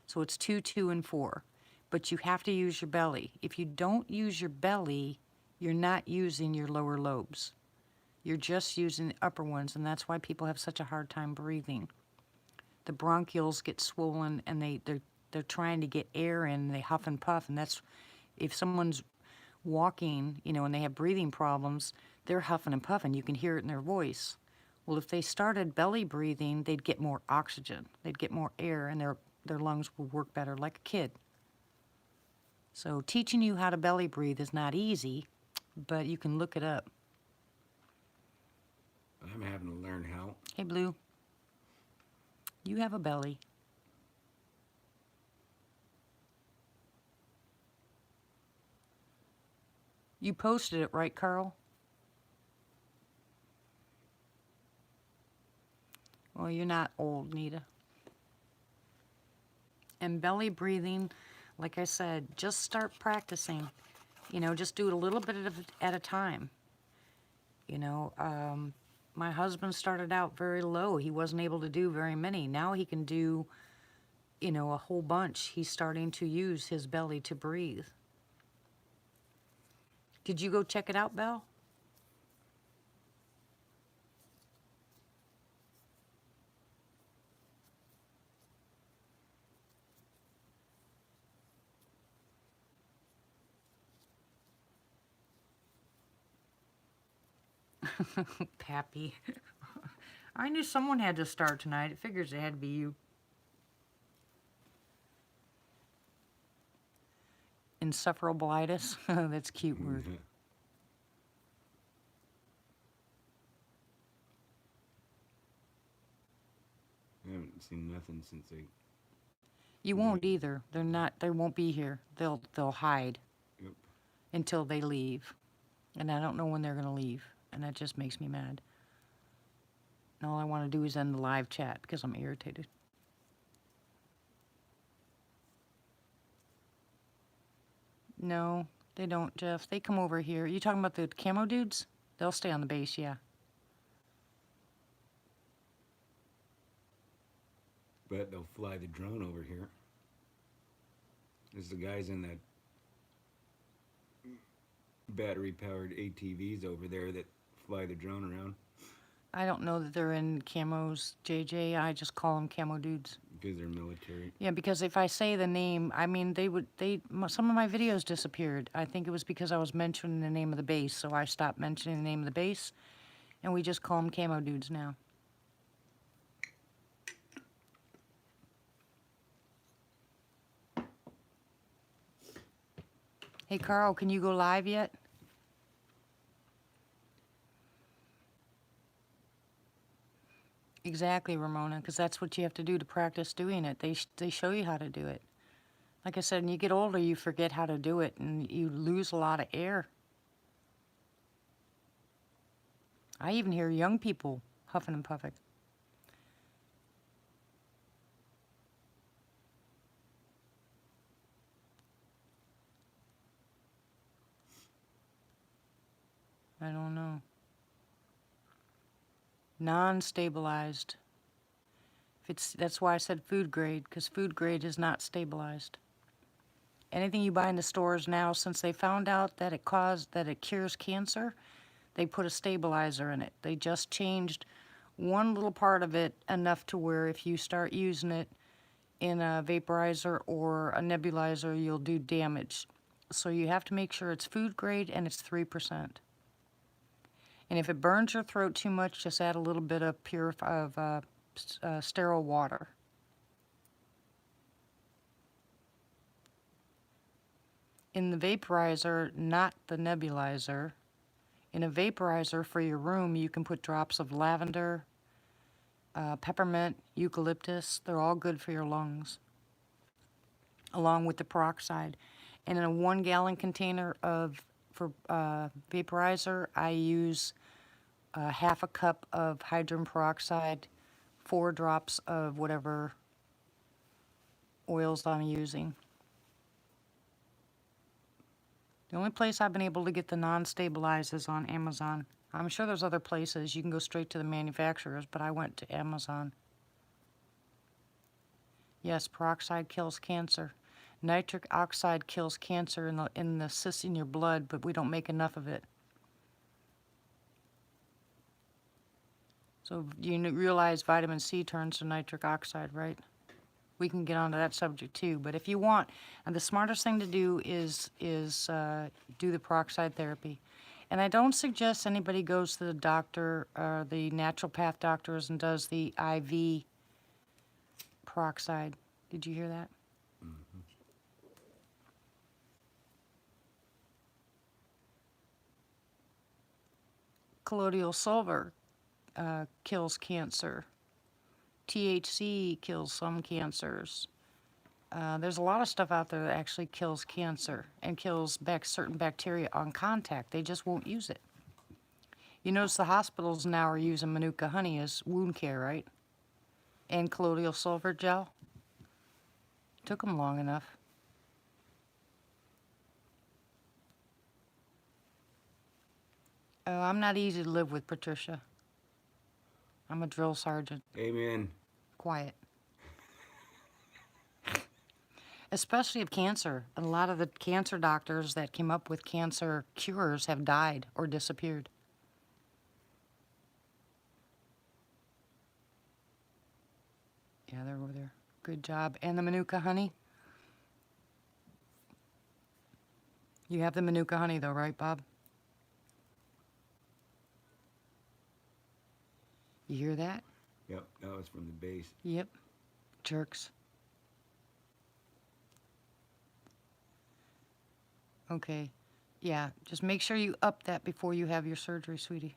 So it's 2, 2, and 4. But you have to use your belly. If you don't use your belly, you're not using your lower lobes. You're just using the upper ones, and that's why people have such a hard time breathing. The bronchioles get swollen, and they're trying to get air in, and they huff and puff, and that's, if someone's walking, you know, and they have breathing problems, they're huffing and puffing. You can hear it in their voice. Well, if they started belly breathing, they'd get more oxygen. They'd get more air, and their lungs would work better like a kid. So teaching you how to belly breathe is not easy, but you can look it up. I'm having to learn how. Hey, Blue, you have a belly. You posted it, right, Carl? Well, you're not old, Nita. And belly breathing, like I said, just start practicing. You know, just do it a little bit at a time. You know, my husband started out very low. He wasn't able to do very many. Now he can do, you know, a whole bunch. He's starting to use his belly to breathe. Did you go check it out, Belle? Pappy. I knew someone had to start tonight. It figures it had to be you. Encephalitis. That's a cute word. I haven't seen nothing since they. You won't either. They're not. They won't be here. They'll hide Yep. until they leave, and I don't know when they're gonna leave, and that just makes me mad. And all I want to do is end the live chat because I'm irritated. No, they don't, Jeff. They come over here. You talking about the camo dudes? They'll stay on the base, yeah. But they'll fly the drone over here. There's the guys in that battery-powered ATVs over there that fly the drone around I don't know that they're in camos, JJ. I just call them camo dudes. because they're military. Yeah, because if I say the name, I mean, some of my videos disappeared. I think it was because I was mentioning the name of the base, so I stopped mentioning the name of the base, and we just call them camo dudes now. Hey, Carl, can you go live yet? Exactly, Ramona, because that's what you have to do to practice doing it. They show you how to do it. Like I said, when you get older, you forget how to do it, and you lose a lot of air. I even hear young people huffing and puffing. I don't know. Non-stabilized. That's why I said food grade, because food grade is not stabilized. Anything you buy in the stores now, since they found out that it cures cancer, they put a stabilizer in it. They just changed one little part of it enough to where if you start using it in a vaporizer or a nebulizer, you'll do damage. So you have to make sure it's food grade and it's 3%. And if it burns your throat too much, just add a little bit of sterile water. In the vaporizer, not the nebulizer, in a vaporizer for your room, you can put drops of lavender, peppermint, eucalyptus. They're all good for your lungs. along with the peroxide. And in a 1 gallon container for vaporizer, I use half a cup of hydrogen peroxide, 4 drops of whatever oils I'm using. The only place I've been able to get the non-stabilized is on Amazon. I'm sure there's other places you can go straight to the manufacturers, but I went to Amazon. Yes, peroxide kills cancer. Nitric oxide kills cancer in the cysts in your blood, but we don't make enough of it. So you realize vitamin C turns to nitric oxide, right? We can get onto that subject too. But if you want, and the smartest thing to do is do the peroxide therapy. And I don't suggest anybody goes to the doctor, the naturopath doctors, and does the IV peroxide. Did you hear that? Colloidal silver kills cancer. THC kills some cancers. There's a lot of stuff out there that actually kills cancer and kills certain bacteria on contact. They just won't use it. You notice the hospitals now are using Manuka honey as wound care, right? And colloidal silver gel. Took them long enough. Oh, I'm not easy to live with, Patricia. I'm a drill sergeant. Amen. Quiet. Especially of cancer. A lot of the cancer doctors that came up with cancer cures have died or disappeared. Yeah, they're over there. Good job. And the Manuka honey? You have the Manuka honey though, right, Bob? You hear that? Yep, that was from the base. Yep. Jerks. Okay. Yeah, just make sure you up that before you have your surgery, sweetie.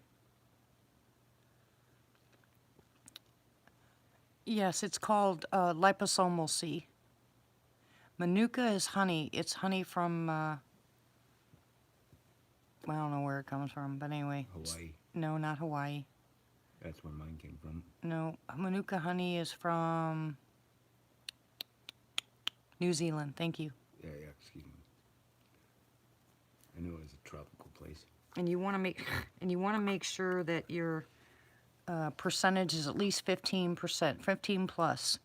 Yes, it's called liposomal C. Manuka is honey. It's honey from, I don't know where it comes from, but anyway. Hawaii. No, not Hawaii. That's where mine came from. No, Manuka honey is from New Zealand. Thank you. Yeah, excuse me. I know it was a tropical place. And you want to make sure that your percentage is at least 15%, 15 plus.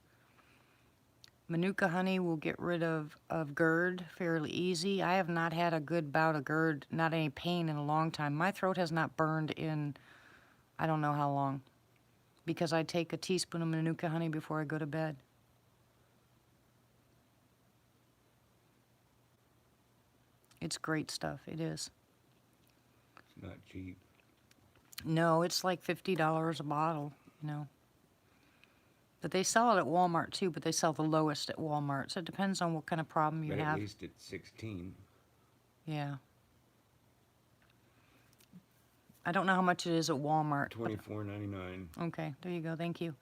Manuka honey will get rid of GERD fairly easy. I have not had a good bout of GERD, not any pain in a long time. My throat has not burned in I don't know how long, because I take a teaspoon of Manuka honey before I go to bed. It's great stuff. It is. It's not cheap. No, it's like $50 a bottle, you know. But they sell it at Walmart too, but they sell the lowest at Walmart. So it depends on what kind of problem you But have. at least it's 16. Yeah. I don't know how much it is at Walmart. $24.99. Okay, there you go. Thank you.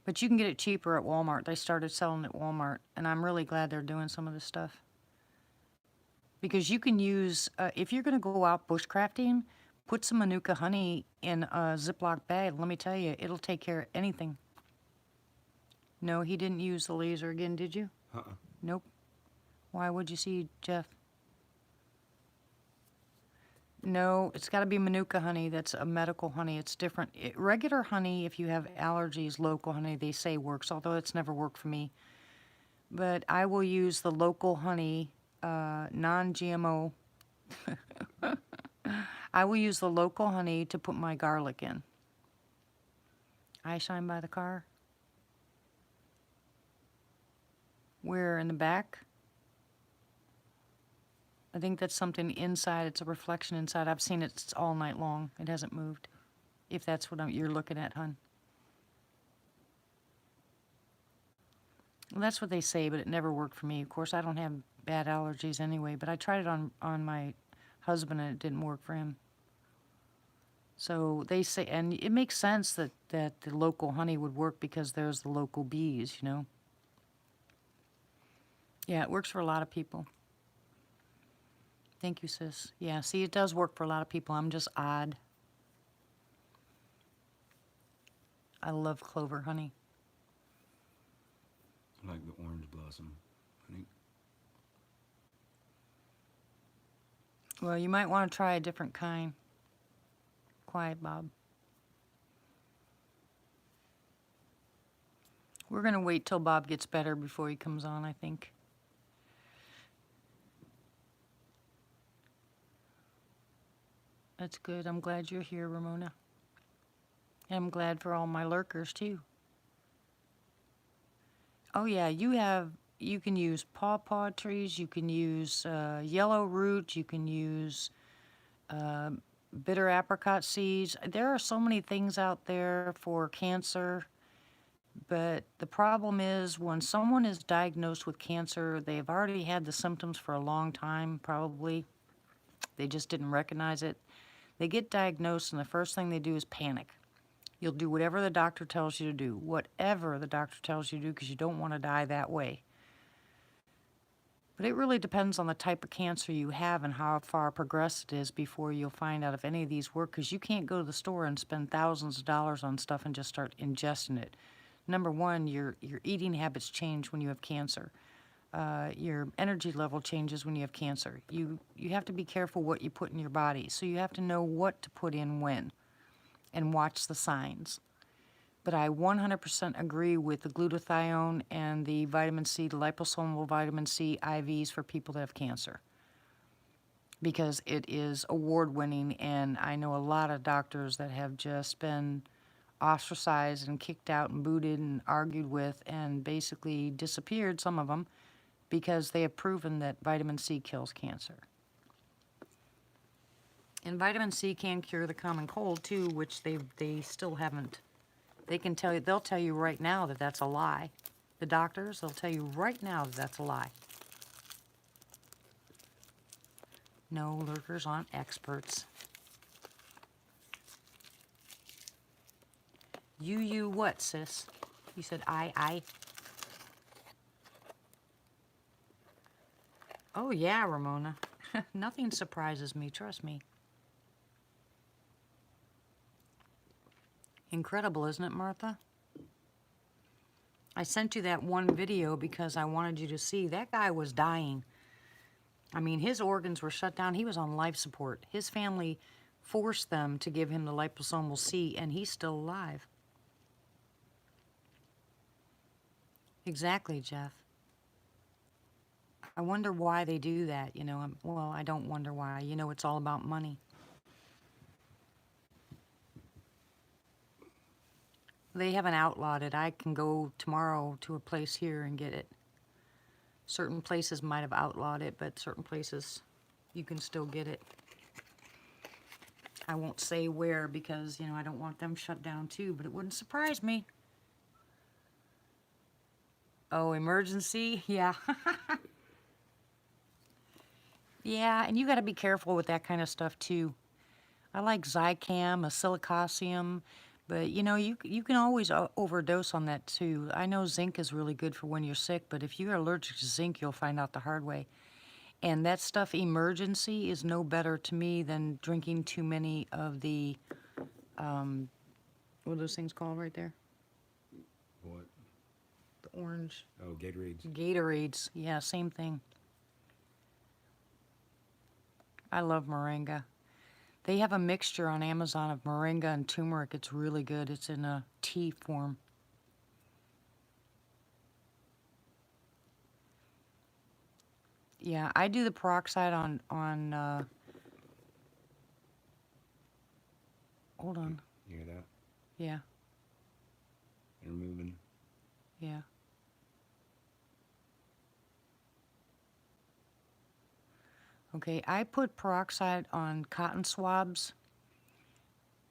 But you can get it cheaper at Walmart. They started selling at Walmart, and I'm really glad they're doing some of this stuff. Because you can use, if you're going to go out bushcrafting, put some Manuka honey in a Ziploc bag. Let me tell you, it'll take care of anything. No, he didn't use the laser again, did you? Uh-uh. Nope. Why would you see, Jeff? No, it's got to be Manuka honey. That's a medical honey. It's different. Regular honey, if you have allergies, local honey, they say works, although it's never worked for me. But I will use the local honey, non-GMO. I will use the local honey to put my garlic in. I shine by the car. Where, in the back? I think that's something inside. It's a reflection inside. I've seen it all night long. It hasn't moved. If that's what you're looking at, hon. Well, that's what they say, but it never worked for me. Of course, I don't have bad allergies anyway, but I tried it on my husband and it didn't work for him. So they say, and it makes sense that the local honey would work because there's the local bees, you know. Yeah, it works for a lot of people. Thank you, sis. Yeah, see, it does work for a lot of people. I'm just odd. I love clover honey. I like the orange blossom. I think Well, you might want to try a different kind. Quiet, Bob. We're going to wait till Bob gets better before he comes on, I think. That's good. I'm glad you're here, Ramona. And I'm glad for all my lurkers, too. Oh, yeah, you can use pawpaw trees, you can use yellow root, you can use bitter apricot seeds. There are so many things out there for cancer, but the problem is when someone is diagnosed with cancer, they've already had the symptoms for a long time, probably. They just didn't recognize it. They get diagnosed, and the first thing they do is panic. You'll do whatever the doctor tells you to do, whatever the doctor tells you to do, because you don't want to die that way. But it really depends on the type of cancer you have and how far progressed it is before you'll find out if any of these work, because you can't go to the store and spend thousands of dollars on stuff and just start ingesting it. Number one, your eating habits change when you have cancer. Your energy level changes when you have cancer. You have to be careful what you put in your body, so you have to know what to put in when and watch the signs. But I 100% agree with the glutathione and the vitamin C, the liposomal vitamin C IVs for people that have cancer, because it is award winning, and I know a lot of doctors that have just been ostracized and kicked out and booted and argued with and basically disappeared, some of them, because they have proven that vitamin C kills cancer. And vitamin C can cure the common cold too, which they still haven't. They'll tell you right now that that's a lie. The doctors, they'll tell you right now that that's a lie. No, lurkers aren't experts. You what, sis? You said I. Oh yeah, Ramona. Nothing surprises me, trust me. Incredible, isn't it, Martha? I sent you that one video because I wanted you to see that guy was dying. I mean, his organs were shut down. He was on life support. His family forced them to give him the liposomal C, and he's still alive. Exactly, Jeff. I wonder why they do that, you know. Well, I don't wonder why. You know, it's all about money. They haven't outlawed it. I can go tomorrow to a place here and get it. Certain places might have outlawed it, but certain places you can still get it. I won't say where because, you know, I don't want them shut down too, but it wouldn't surprise me. Oh, emergency? Yeah. Yeah, and you got to be careful with that kind of stuff too. I like Zicam, silicosium, but you know, you can always overdose on that too. I know zinc is really good for when you're sick, but if you're allergic to zinc, you'll find out the hard way. And that stuff, emergency, is no better to me than drinking too many of the, what are those things called right there? what? The orange Oh, Gatorades. Gatorades. Yeah, same thing. I love moringa. They have a mixture on Amazon of moringa and turmeric. It's really good. It's in a tea form. Yeah, I do the peroxide on hold on. You hear that? Yeah, They're moving. yeah. Okay, I put peroxide on cotton swabs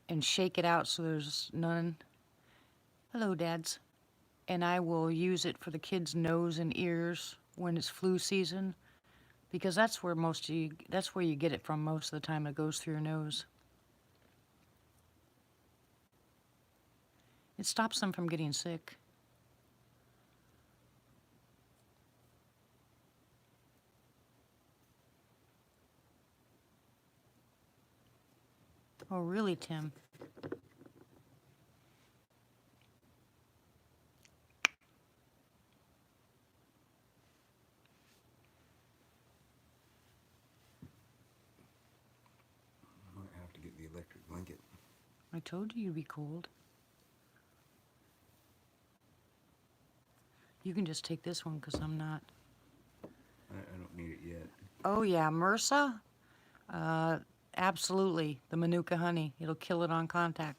and shake it out so there's none. Hello, dads. And I will use it for the kids' nose and ears when it's flu season, because that's where that's where you get it from most of the time. It goes through your nose. It stops them from getting sick. Oh, really, Tim? I might have to get the electric blanket. I told you you'd be cold. You can just take this one because I'm not. I don't need it yet. Oh, yeah, MRSA? Absolutely. The Manuka honey. It'll kill it on contact.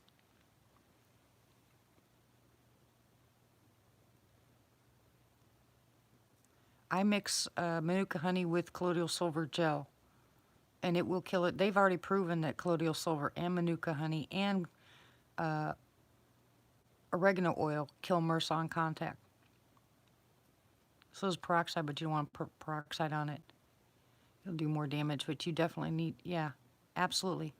I mix Manuka honey with colloidal silver gel, and it will kill it. They've already proven that colloidal silver and Manuka honey and oregano oil kill MRSA on contact. So is peroxide, but you don't want peroxide on it. It'll do more damage, but you definitely need, yeah, absolutely.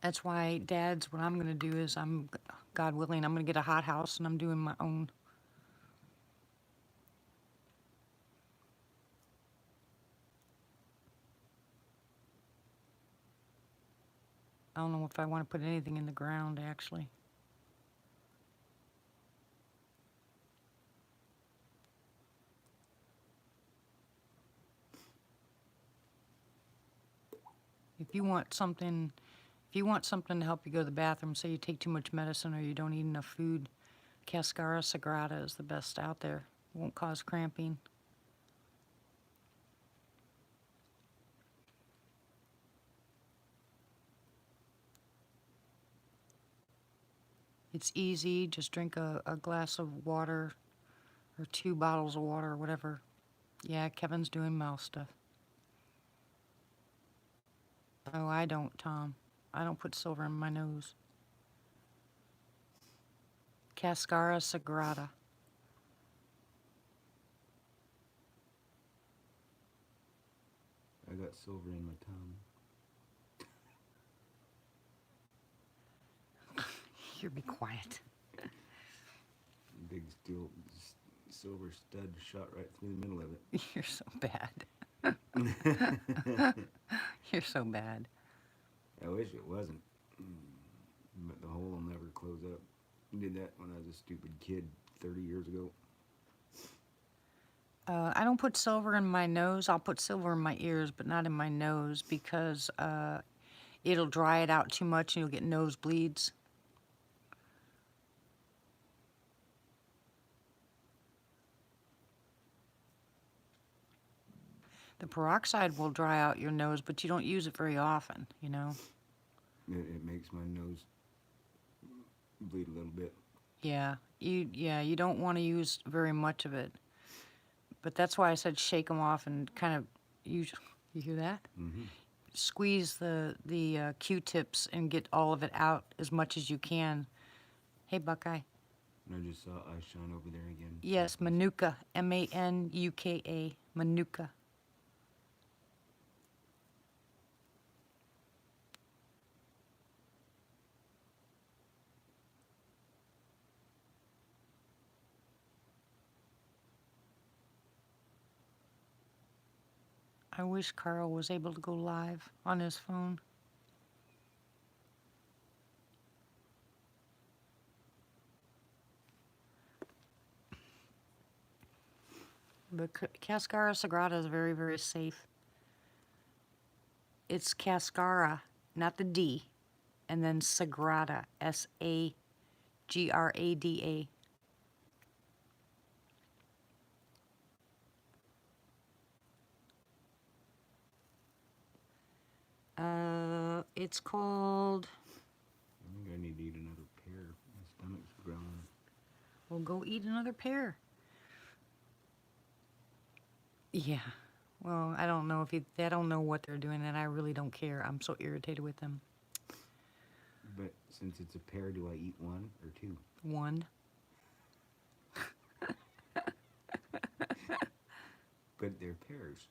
That's why, Dads, what I'm going to do is God willing, I'm going to get a hothouse and I'm doing my own. I don't know if I want to put anything in the ground, actually. If you want something to help you go to the bathroom, say you take too much medicine or you don't eat enough food, Cascara Sagrada is the best out there. Won't cause cramping. It's easy. Just drink a glass of water or 2 bottles of water or whatever. Yeah, Kevin's doing mouth stuff. Oh, I don't, Tom. I don't put silver in my nose. Cascara Sagrada. I got silver in my tongue. Here, be quiet. Big steel silver stud shot right through the middle of it. You're so bad. You're so bad. I wish it wasn't. But the hole will never close up. I did that when I was a stupid kid 30 years ago. I don't put silver in my nose. I'll put silver in my ears, but not in my nose because it'll dry it out too much and you'll get nosebleeds. The peroxide will dry out your nose, but you don't use it very often, you know? It makes my nose bleed a little bit. Yeah, you don't want to use very much of it. But that's why I said shake them off and kind of use. You hear that? Mm-hmm. Squeeze the Q-tips and get all of it out as much as you can. Hey, Buckeye. And I just saw I shine over there again. Yes, Manuka, Manuka, Manuka. I wish Carl was able to go live on his phone. But Cascara Sagrada is very, very safe. It's Cascara, not the D, and then Sagrada, Sagrada. It's called. I think I need to eat another pear. My stomach's growling. Well, go eat another pear. Yeah. Well, I don't know if I don't know what they're doing, and I really don't care. I'm so irritated with them. But since it's a pear, do I eat one or two? One. But they're pears.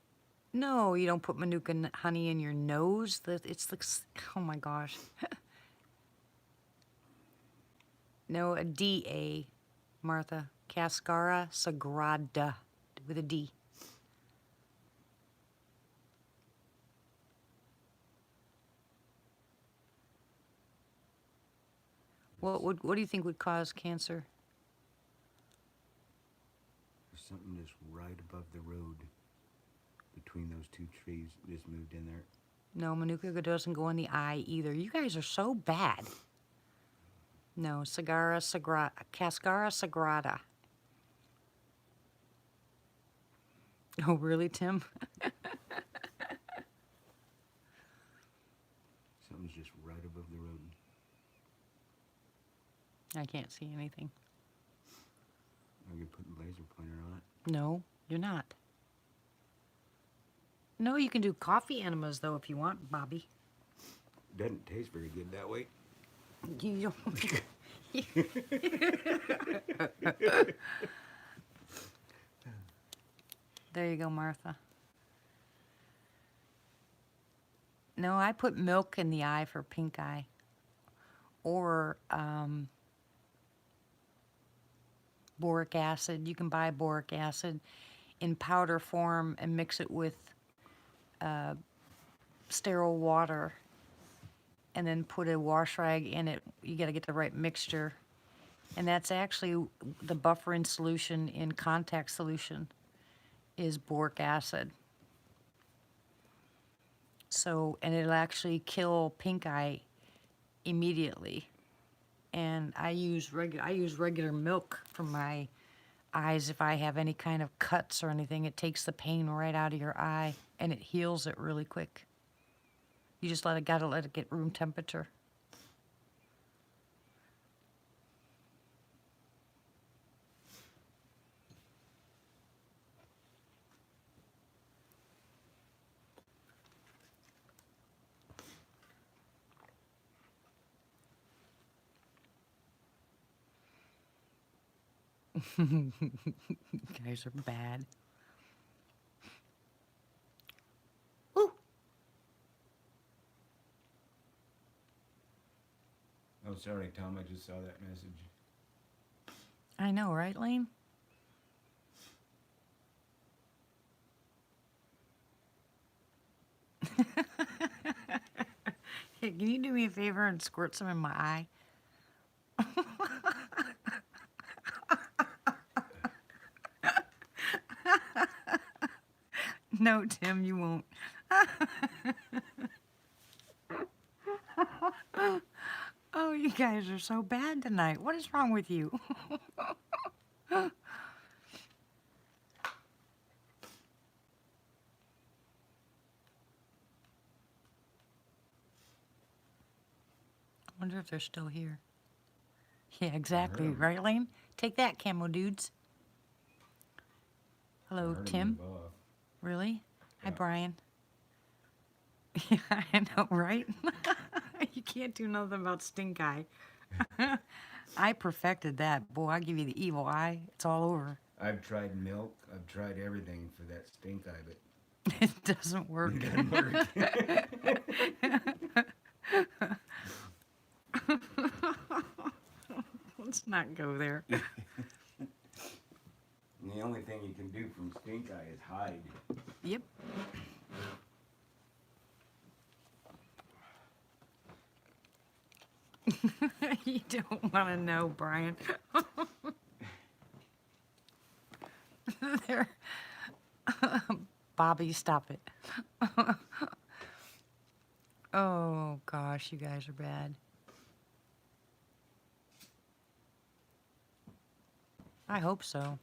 No, you don't put Manuka honey in your nose. It's like, oh my gosh. No, a DA. Martha. Cascara sagrada with a D. What do you think would cause cancer? There's something just right above the road between those two trees. Just moved in there. No, Manuka doesn't go in the eye either. You guys are so bad. No, Cascara sagrada. Oh, really, Tim? Something's just right above the road. I can't see anything. I could put a laser pointer on it. No, you're not. No, you can do coffee enemas, though, if you want, Bobby. Doesn't taste very good that way. You There you go, Martha. No, I put milk in the eye for pink eye. Or boric acid. You can buy boric acid in powder form and mix it with sterile water and then put a wash rag in it. You got to get the right mixture. And that's actually the buffering solution in contact solution is boric acid. So, and it'll actually kill pink eye immediately. And I use regular milk for my eyes if I have any kind of cuts or anything. It takes the pain right out of your eye and it heals it really quick. You just gotta let it get room temperature. You guys are bad. Ooh. Oh, sorry, Tom. I just saw that message. I know, right, Lane? Hey, can you do me a favor and squirt some in my eye? No, Tim, you won't. Oh, you guys are so bad tonight. What is wrong with you? I wonder if they're still here. Yeah, exactly. heard 'em. Right, Lane? Take that, camo dudes. Hello, I heard 'em Tim. move off. Really? Hi, Yeah. Brian. Yeah, I know, right? You can't do nothing about stink eye. I perfected that. Boy, I give you the evil eye. It's all over. I've tried milk. I've tried everything for that stink eye, but It doesn't work. it doesn't work. Let's not go there. And the only thing you can do from stink eye is hide. Yep. You don't want to know, Brian. There. Bobby, stop it. Oh, gosh, you guys are bad. I hope so.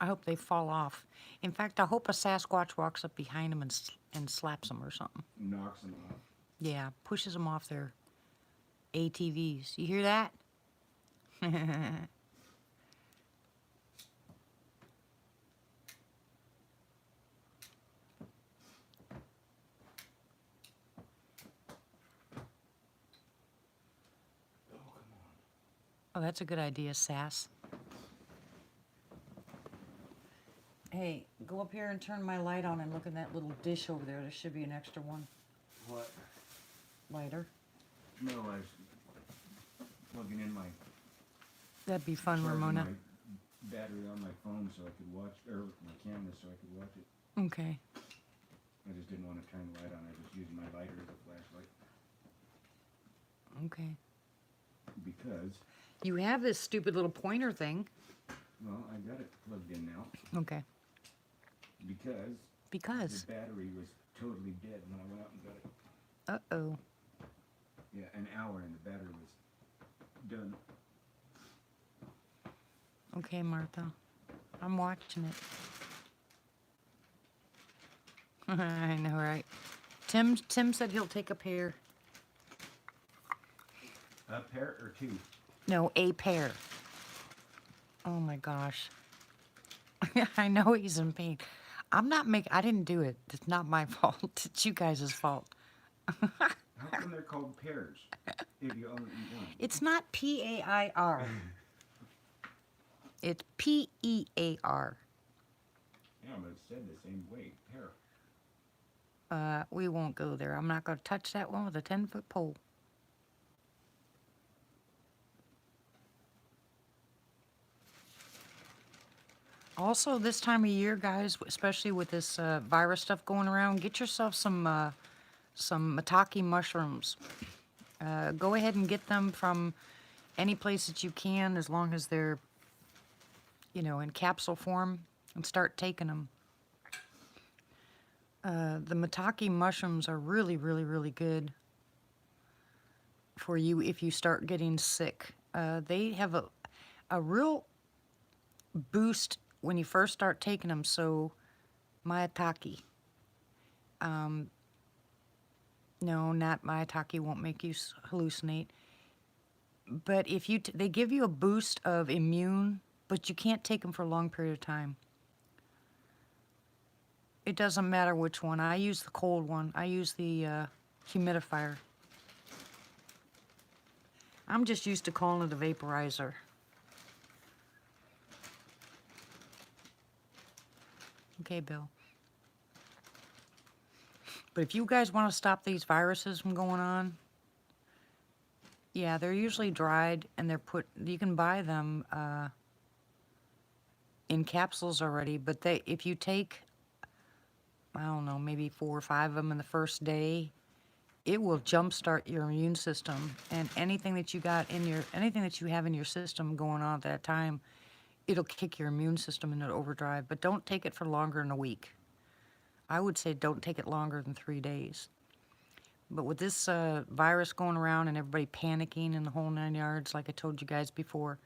I hope they fall off. In fact, I hope a Sasquatch walks up behind them and slaps them or something. Knocks them off. Yeah, pushes them off their ATVs. You hear that? Oh, that's a good idea, Sass. Hey, go up here and turn my light on and look in that little dish over there. There should be an extra one. What? Lighter. No, I was plugging in my That'd be fun, charging Ramona. my battery on my phone so I could watch, or my camera so I could watch it. Okay. I just didn't want to turn the light on. I was using my lighter as a flashlight Okay. because, You have this stupid little pointer thing. well, I got it plugged in now Okay. because Because. the battery was totally dead when I went out and got it. Uh-oh. Yeah, an hour and the battery was done. Okay, Martha. I'm watching it. I know, right? Tim said he'll take a pair. A pair or two? No, a pair. Oh my gosh. I know he's in pain. I didn't do it. It's not my fault. It's you guys' fault. How come they're called pears if you only eat one? It's not P-A-I-R. It's P-E-A-R. Yeah, but it's said the same way, pear. We won't go there. I'm not going to touch that one with a 10-foot pole. Also, this time of year, guys, especially with this virus stuff going around, get yourself some maitake mushrooms. Go ahead and get them from any place that you can, as long as they're, in capsule form, and start taking them. The maitake mushrooms are really, really, really good for you if you start getting sick. They have a real boost when you first start taking them. So, maitake. No, not maitake won't make you hallucinate. But if they give you a boost of immune, but you can't take them for a long period of time. It doesn't matter which one. I use the cold one. I use the humidifier. I'm just used to calling it a vaporizer. Okay, Bill. But if you guys want to stop these viruses from going on, yeah, they're usually dried and you can buy them in capsules already, but if you take, I don't know, maybe 4 or 5 of them in the first day, it will jumpstart your immune system, and anything that you have in your system going on at that time, it'll kick your immune system into overdrive. But don't take it for longer than a week. I would say don't take it longer than 3 days. But with this virus going around and everybody panicking in the whole 9 yards, like I told you guys before,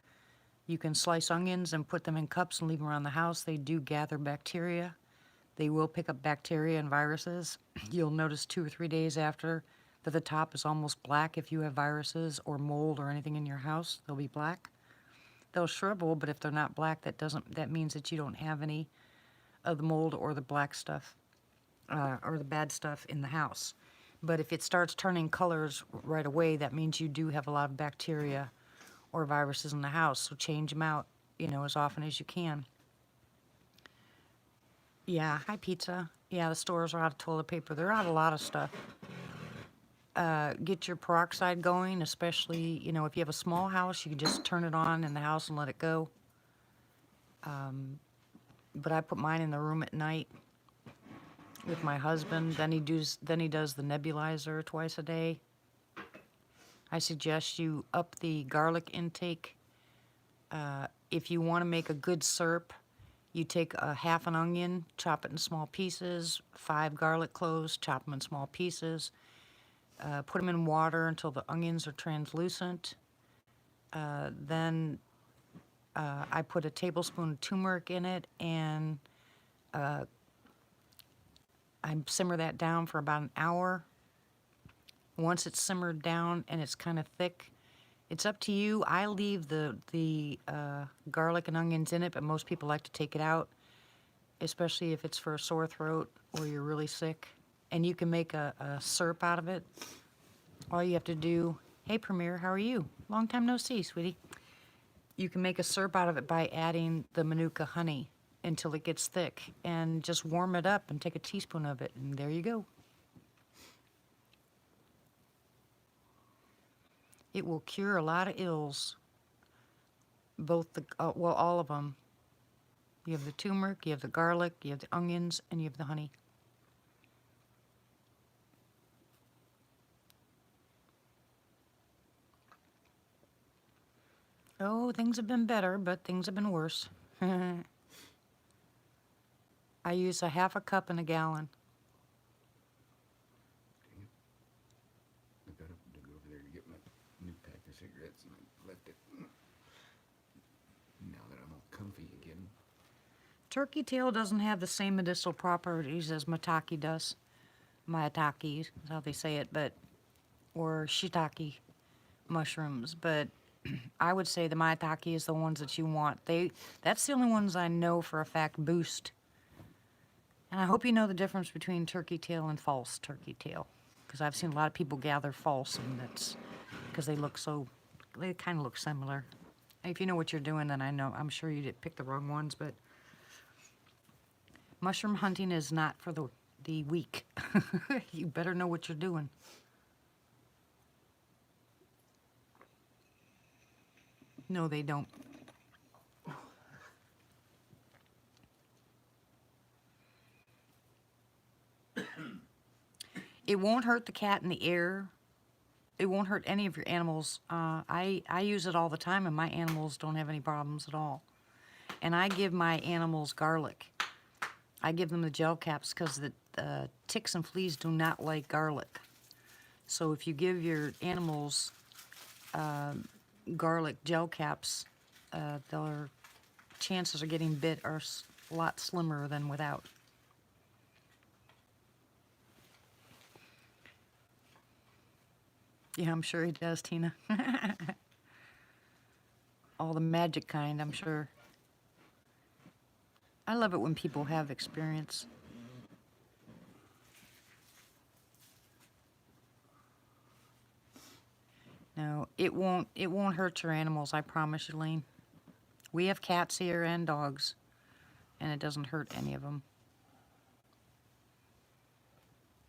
you can slice onions and put them in cups and leave them around the house. They do gather bacteria. They will pick up bacteria and viruses. You'll notice 2 or 3 days after that the top is almost black. If you have viruses or mold or anything in your house, they'll be black. They'll shrivel, but if they're not black, that means that you don't have any of the mold or the black stuff or the bad stuff in the house. But if it starts turning colors right away, that means you do have a lot of bacteria or viruses in the house. So change them out, as often as you can. Yeah, hi, pizza. Yeah, the stores are out of toilet paper. They're out of a lot of stuff. Get your peroxide going, especially, if you have a small house, you can just turn it on in the house and let it go. But I put mine in the room at night with my husband. Then he does the nebulizer twice a day. I suggest you up the garlic intake. If you want to make a good syrup, you take a half an onion, chop it in small pieces, 5 garlic cloves, chop them in small pieces, put them in water until the onions are translucent. Then I put a tablespoon of turmeric in it, and I simmer that down for about an hour. Once it's simmered down and it's kind of thick, it's up to you. I leave the garlic and onions in it, but most people like to take it out, especially if it's for a sore throat or you're really sick. And you can make a syrup out of it. All you have to do, hey Premier, how are you? Long time no see, sweetie. You can make a syrup out of it by adding the Manuka honey until it gets thick, and just warm it up and take a teaspoon of it, and there you go. It will cure a lot of ills. both the, well, all of them. You have the turmeric, you have the garlic, you have the onions, and you have the honey. Oh, things have been better, but things have been worse. I use a half a cup in a gallon. I got up to go over there to get my new pack of cigarettes and I left it. Now that I'm all comfy again. Turkey tail doesn't have the same medicinal properties as maitake does. Maitake is how they say it, but or shiitake mushrooms. But I would say the maitake is the ones that you want. That's the only ones I know for a fact boost. And I hope you know the difference between turkey tail and false turkey tail, because I've seen a lot of people gather false, and that's because they kind of look similar. If you know what you're doing, then I'm sure you did pick the wrong ones, but mushroom hunting is not for the weak. You better know what you're doing. No, they don't. It won't hurt the cat in the air. It won't hurt any of your animals. I use it all the time, and my animals don't have any problems at all. And I give my animals garlic. I give them the gel caps because the ticks and fleas do not like garlic. So if you give your animals garlic gel caps, their chances of getting bit are a lot slimmer than without. Yeah, I'm sure he does, Tina. All the magic kind, I'm sure. I love it when people have experience. No, it won't hurt your animals, I promise you, Lane. We have cats here and dogs, and it doesn't hurt any of them.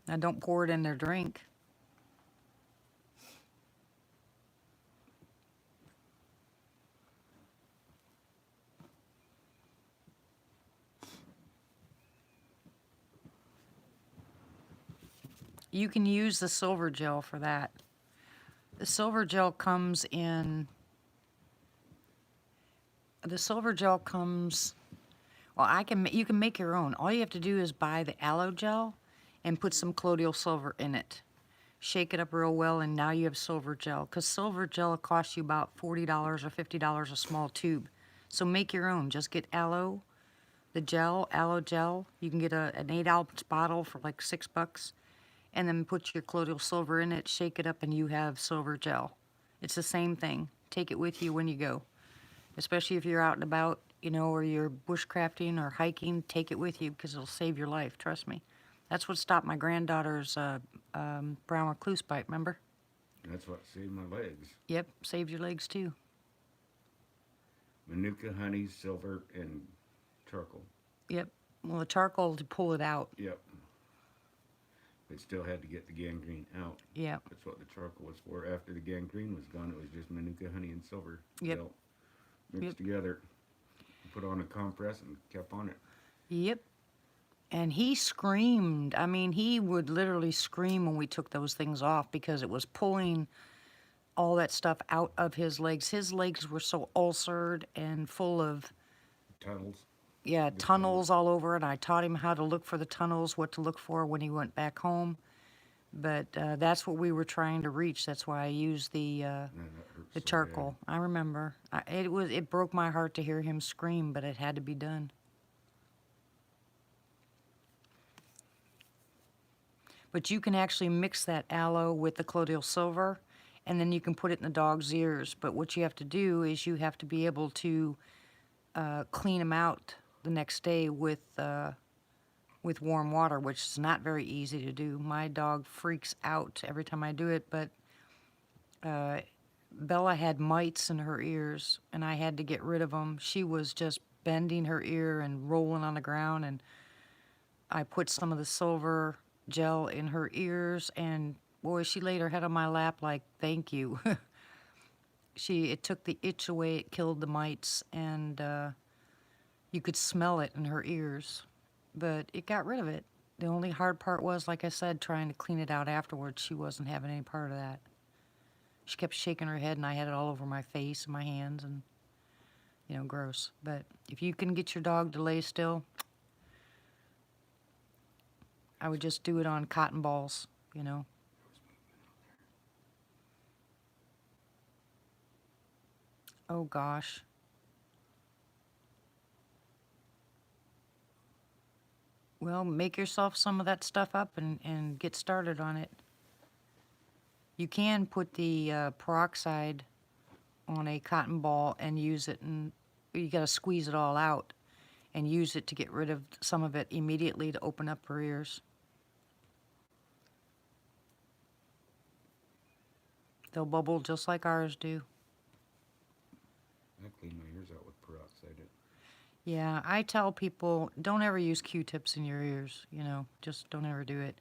Now, don't pour it in their drink. You can use the silver gel for that. The silver gel comes in. The silver gel comes. Well, you can make your own. All you have to do is buy the aloe gel and put some colloidal silver in it. Shake it up real well, and now you have silver gel. Because silver gel costs you about $40 or $50 a small tube. So make your own. Just get aloe gel. You can get an 8-ounce bottle for like $6. And then put your colloidal silver in it, shake it up, and you have silver gel. It's the same thing. Take it with you when you go. Especially if you're out and about, or you're bushcrafting or hiking, take it with you because it'll save your life, trust me. That's what stopped my granddaughter's brown recluse bite, remember? That's what saved my legs. Yep, saved your legs too. Manuka, honey, silver, and charcoal. Yep. Well, the charcoal to pull it out. Yep. It still had to get the gangrene out. Yep. That's what the charcoal was for. After the gangrene was gone, it was just manuka, honey, and silver. Yep. Gel mixed together. Put on a compress and kept on it. Yep. And he screamed. I mean, he would literally scream when we took those things off because it was pulling all that stuff out of his legs. His legs were so ulcered and full of Tunnels. yeah, tunnels all over, and I taught him how to look for the tunnels, what to look for when he went back home. But that's what we were trying to reach. That's why I used the Man, that hurt so charcoal. I remember. It broke my heart to hear him scream, but it had to be done. But you can actually mix that aloe with the colloidal silver, and then you can put it in the dog's ears. But what you have to do is you have to be able to clean them out the next day with warm water, which is not very easy to do. My dog freaks out every time I do it, but Bella had mites in her ears, and I had to get rid of them. She was just bending her ear and rolling on the ground, and I put some of the silver gel in her ears, and boy, she laid her head on my lap like, thank you. It took the itch away, it killed the mites, and you could smell it in her ears, but it got rid of it. The only hard part was, like I said, trying to clean it out afterwards. She wasn't having any part of that. She kept shaking her head, and I had it all over my face and my hands, and, gross. But if you can get your dog to lay still, I would just do it on cotton balls. Oh, gosh. Well, make yourself some of that stuff up and get started on it. You can put the peroxide on a cotton ball and use it, and you got to squeeze it all out and use it to get rid of some of it immediately to open up her ears. They'll bubble just like ours do. I clean my ears out with peroxide. Yeah, I tell people don't ever use Q-tips in your ears. Just don't ever do it.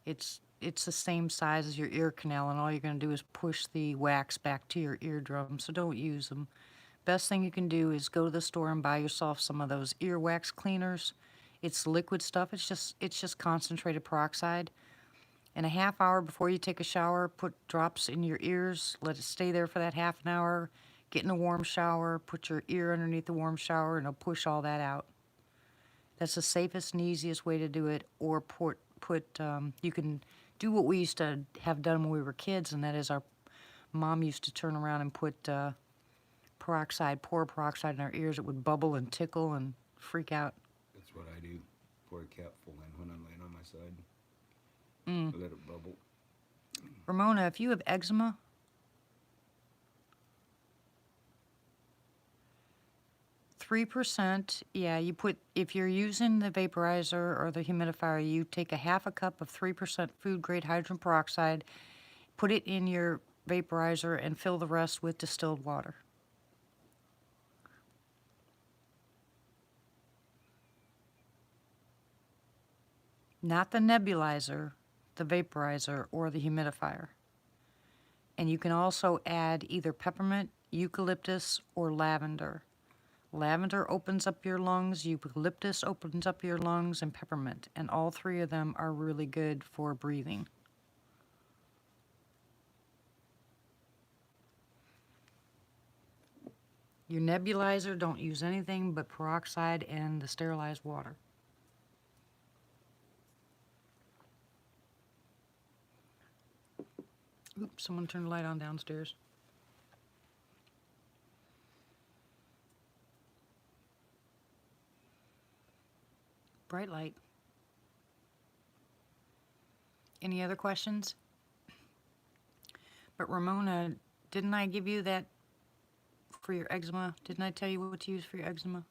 It's the same size as your ear canal, and all you're going to do is push the wax back to your eardrum, so don't use them. Best thing you can do is go to the store and buy yourself some of those earwax cleaners. It's liquid stuff. It's just concentrated peroxide. And a half hour before you take a shower, put drops in your ears. Let it stay there for that half an hour. Get in a warm shower. Put your ear underneath the warm shower, and it'll push all that out. That's the safest and easiest way to do it. Or you can do what we used to have done when we were kids, and that is our mom used to turn around and put pour peroxide in our ears. It would bubble and tickle and freak out. That's what I do. Pour a capful in when I'm laying on my side. Let it bubble. Ramona, if you have eczema, %, yeah, if you're using the vaporizer or the humidifier, you take a half a cup of 3% food grade hydrogen peroxide, put it in your vaporizer, and fill the rest with distilled water. Not the nebulizer, the vaporizer, or the humidifier. And you can also add either peppermint, eucalyptus, or lavender. Lavender opens up your lungs, eucalyptus opens up your lungs, and peppermint. And all three of them are really good for breathing. Your nebulizer, don't use anything but peroxide and the sterilized water. Oops, someone turned the light on downstairs. Bright light. Any other questions? But Ramona, didn't I give you that for your eczema? Didn't I tell you what to use for your eczema?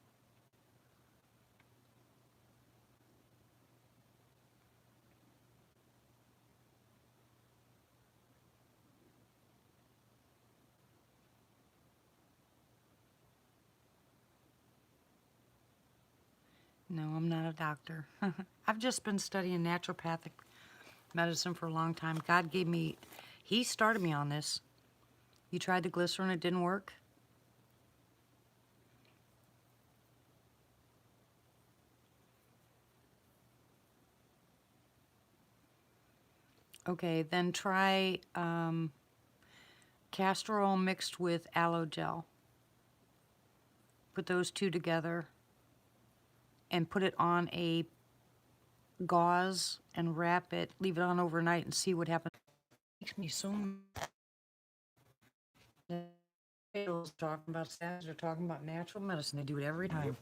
No, I'm not a doctor. I've just been studying naturopathic medicine for a long time. He started me on this. You tried the glycerin, it didn't work? Okay, then try castor oil mixed with aloe gel. Put those two together and put it on a gauze and wrap it, leave it on overnight and see what happens. It makes me so mad. Talking about science, they're talking about natural medicine. They do it every time.